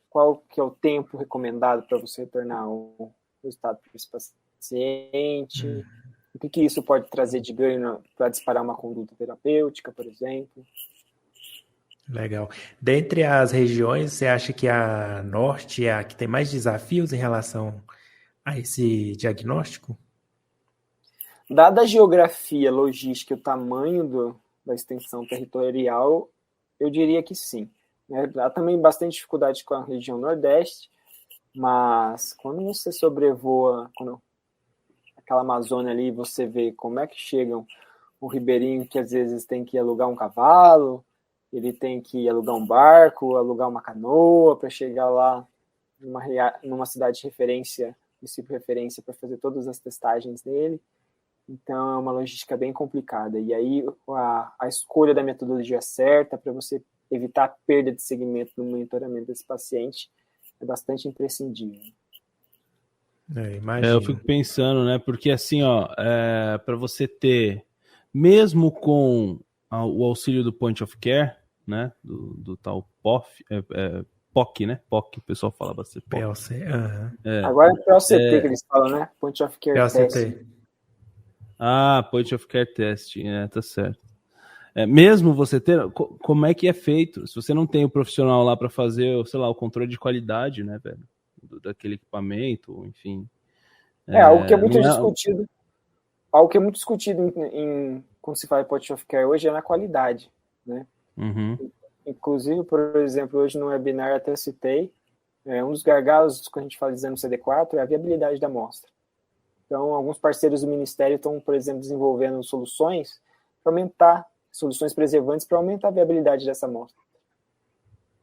qual que é o tempo recomendado para você retornar o resultado para esse paciente, o que isso pode trazer de ganho para disparar uma conduta terapêutica, por exemplo. Legal. Dentre as regiões, você acha que a Norte é a que tem mais desafios em relação a esse diagnóstico? Dada a geografia, logística e o tamanho da extensão territorial, eu diria que sim. Há também bastante dificuldade com a região Nordeste, mas quando você sobrevoa aquela Amazônia ali, você vê como é que chegam o ribeirinho que às vezes tem que alugar um cavalo, ele tem que alugar um barco, alugar uma canoa para chegar lá numa cidade de referência, município de referência, para fazer todas as testagens dele. Então, é uma logística bem complicada. E aí, a escolha da metodologia certa para você evitar a perda de segmento no monitoramento desse paciente é bastante imprescindível. Eu fico pensando, né? Porque assim, para você ter, mesmo com o auxílio do Point of Care, né? Do tal POC, né? POC, o pessoal fala bastante. PLC, Agora é PLCT que eles falam, né? Point of Care Test. Point of Care Test, tá certo. Mesmo você ter, como é que é feito? Se você não tem o profissional lá para fazer, sei lá, o controle de qualidade, né, velho? Daquele equipamento, enfim. Algo que é muito discutido. Algo que é muito discutido quando se fala em Point of Care hoje é na qualidade, né? Inclusive, por exemplo, hoje no webinar até citei, um dos gargalos que a gente fala de exame CD4 é a viabilidade da amostra. Então, alguns parceiros do Ministério estão, por exemplo, desenvolvendo soluções preservantes para aumentar a viabilidade dessa amostra.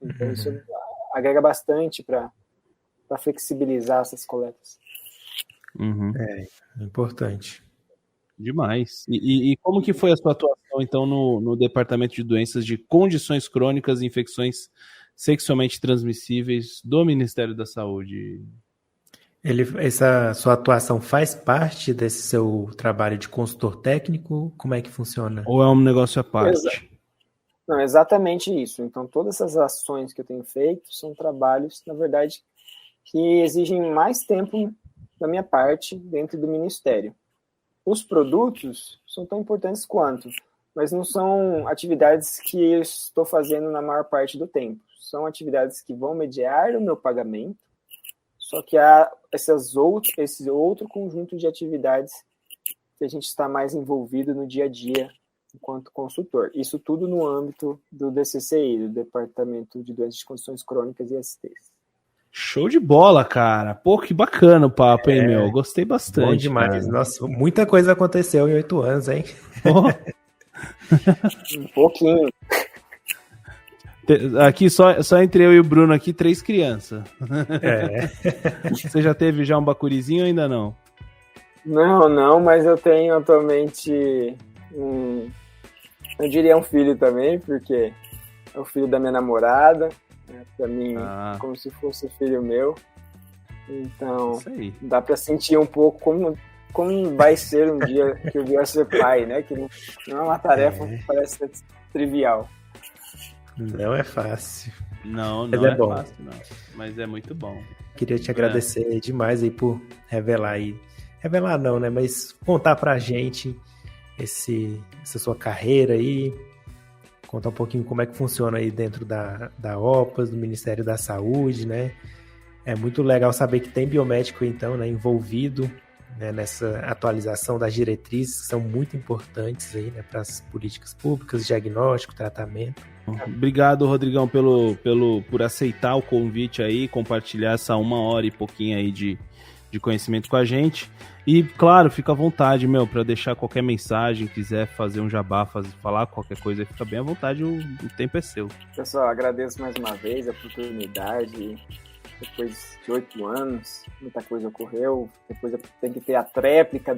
Então, isso agrega bastante para flexibilizar essas coletas. Importante. Demais. E como que foi a sua atuação, então, no Departamento de Doenças de Condições Crônicas e Infecções Sexualmente Transmissíveis do Ministério da Saúde? Essa sua atuação faz parte desse seu trabalho de consultor técnico? Como é que funciona? Ou é um negócio à parte? Não, exatamente isso. Então, todas essas ações que eu tenho feito são trabalhos, na verdade, que exigem mais tempo da minha parte dentro do Ministério. Os produtos são tão importantes quanto, mas não são atividades que eu estou fazendo na maior parte do tempo. São atividades que vão mediar o meu pagamento, só que há esse outro conjunto de atividades que a gente está mais envolvido no dia a dia enquanto consultor. Isso tudo no âmbito do DCCI, do Departamento de Doenças de Condições Crônicas e STs. Show de bola, cara. Pô, que bacana o papo, hein, meu? Gostei bastante. Bom demais. Cara. Nossa, muita coisa aconteceu em 8 anos, hein? Um pouquinho. Aqui, só entre eu e o Bruno aqui, 3 crianças. Você já teve já um bacurizinho ou ainda não? Não, mas eu tenho atualmente eu diria um filho também, porque é o filho da minha namorada, né? Para mim, como se fosse filho meu. Então, dá para sentir um pouco como vai ser um dia que eu vier ser pai, né? Que não é uma tarefa que parece ser trivial. Não é fácil. Não é bom. Fácil, não. Mas é muito bom. Queria te agradecer demais aí por revelar aí. Revelar não, né? Mas contar pra gente essa sua carreira aí. Contar um pouquinho como é que funciona aí dentro da OPAS, do Ministério da Saúde, né? É muito legal saber que tem biomédico, então, né, envolvido, né, nessa atualização das diretrizes, que são muito importantes aí, né, para as políticas públicas, diagnóstico, tratamento. Obrigado, Rodrigão, por aceitar o convite aí, compartilhar essa 1h e pouquinho aí de conhecimento com a gente. E, claro, fica à vontade, para deixar qualquer mensagem, quiser fazer um jabá, falar qualquer coisa, fica bem à vontade, o tempo é seu. Pessoal, agradeço mais uma vez a oportunidade. Depois de 8 anos, muita coisa ocorreu. Depois eu tenho que ter a tréplica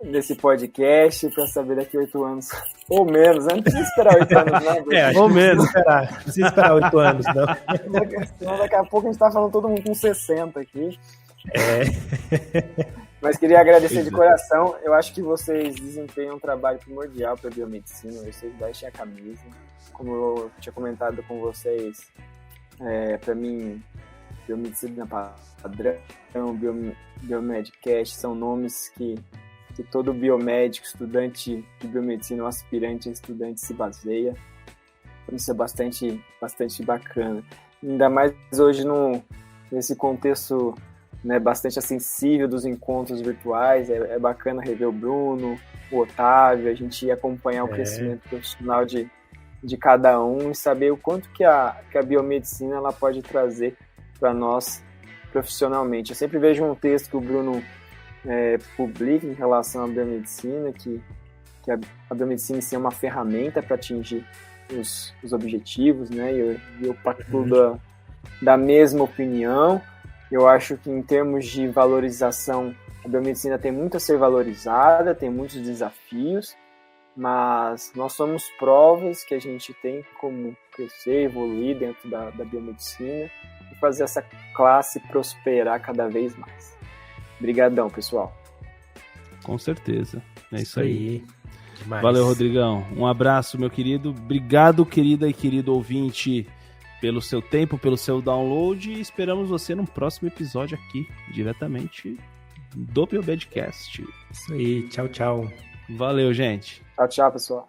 desse podcast para saber daqui 8 anos. Ou menos, né? Não precisa esperar 8 anos, não. Ou menos. Não precisa esperar 8 anos, não. Senão daqui a pouco a gente tá falando todo mundo com 60 aqui. Mas queria agradecer de coração. Eu acho que vocês desempenham um trabalho primordial para a biomedicina. Vocês vestem a camisa. Como eu tinha comentado com vocês, para mim, biomedicina padrão, biomedcast são nomes que todo biomédico, estudante de biomedicina, ou aspirante a estudante se baseia. Isso é bastante bacana. Ainda mais hoje nesse contexto, né, bastante sensível dos encontros virtuais. É bacana rever o Bruno, o Otávio, a gente acompanhar o crescimento profissional de cada um e saber o quanto que a biomedicina ela pode trazer para nós profissionalmente. Eu sempre vejo um texto que o Bruno publica em relação à biomedicina, que a biomedicina em si é uma ferramenta para atingir os objetivos, né? E eu partilho da mesma opinião. Eu acho que em termos de valorização, a biomedicina tem muito a ser valorizada, tem muitos desafios, mas nós somos provas que a gente tem como crescer, evoluir dentro da biomedicina e fazer essa classe prosperar cada vez mais. Obrigadão, pessoal. Com certeza. É isso aí. Demais. Valeu, Rodrigão. Um abraço, meu querido. Obrigado, querida e querido ouvinte, pelo seu tempo, pelo seu download, e esperamos você no próximo episódio aqui, diretamente do Biomedcast. Isso aí. Tchau, tchau. Valeu, gente. Tchau, pessoal.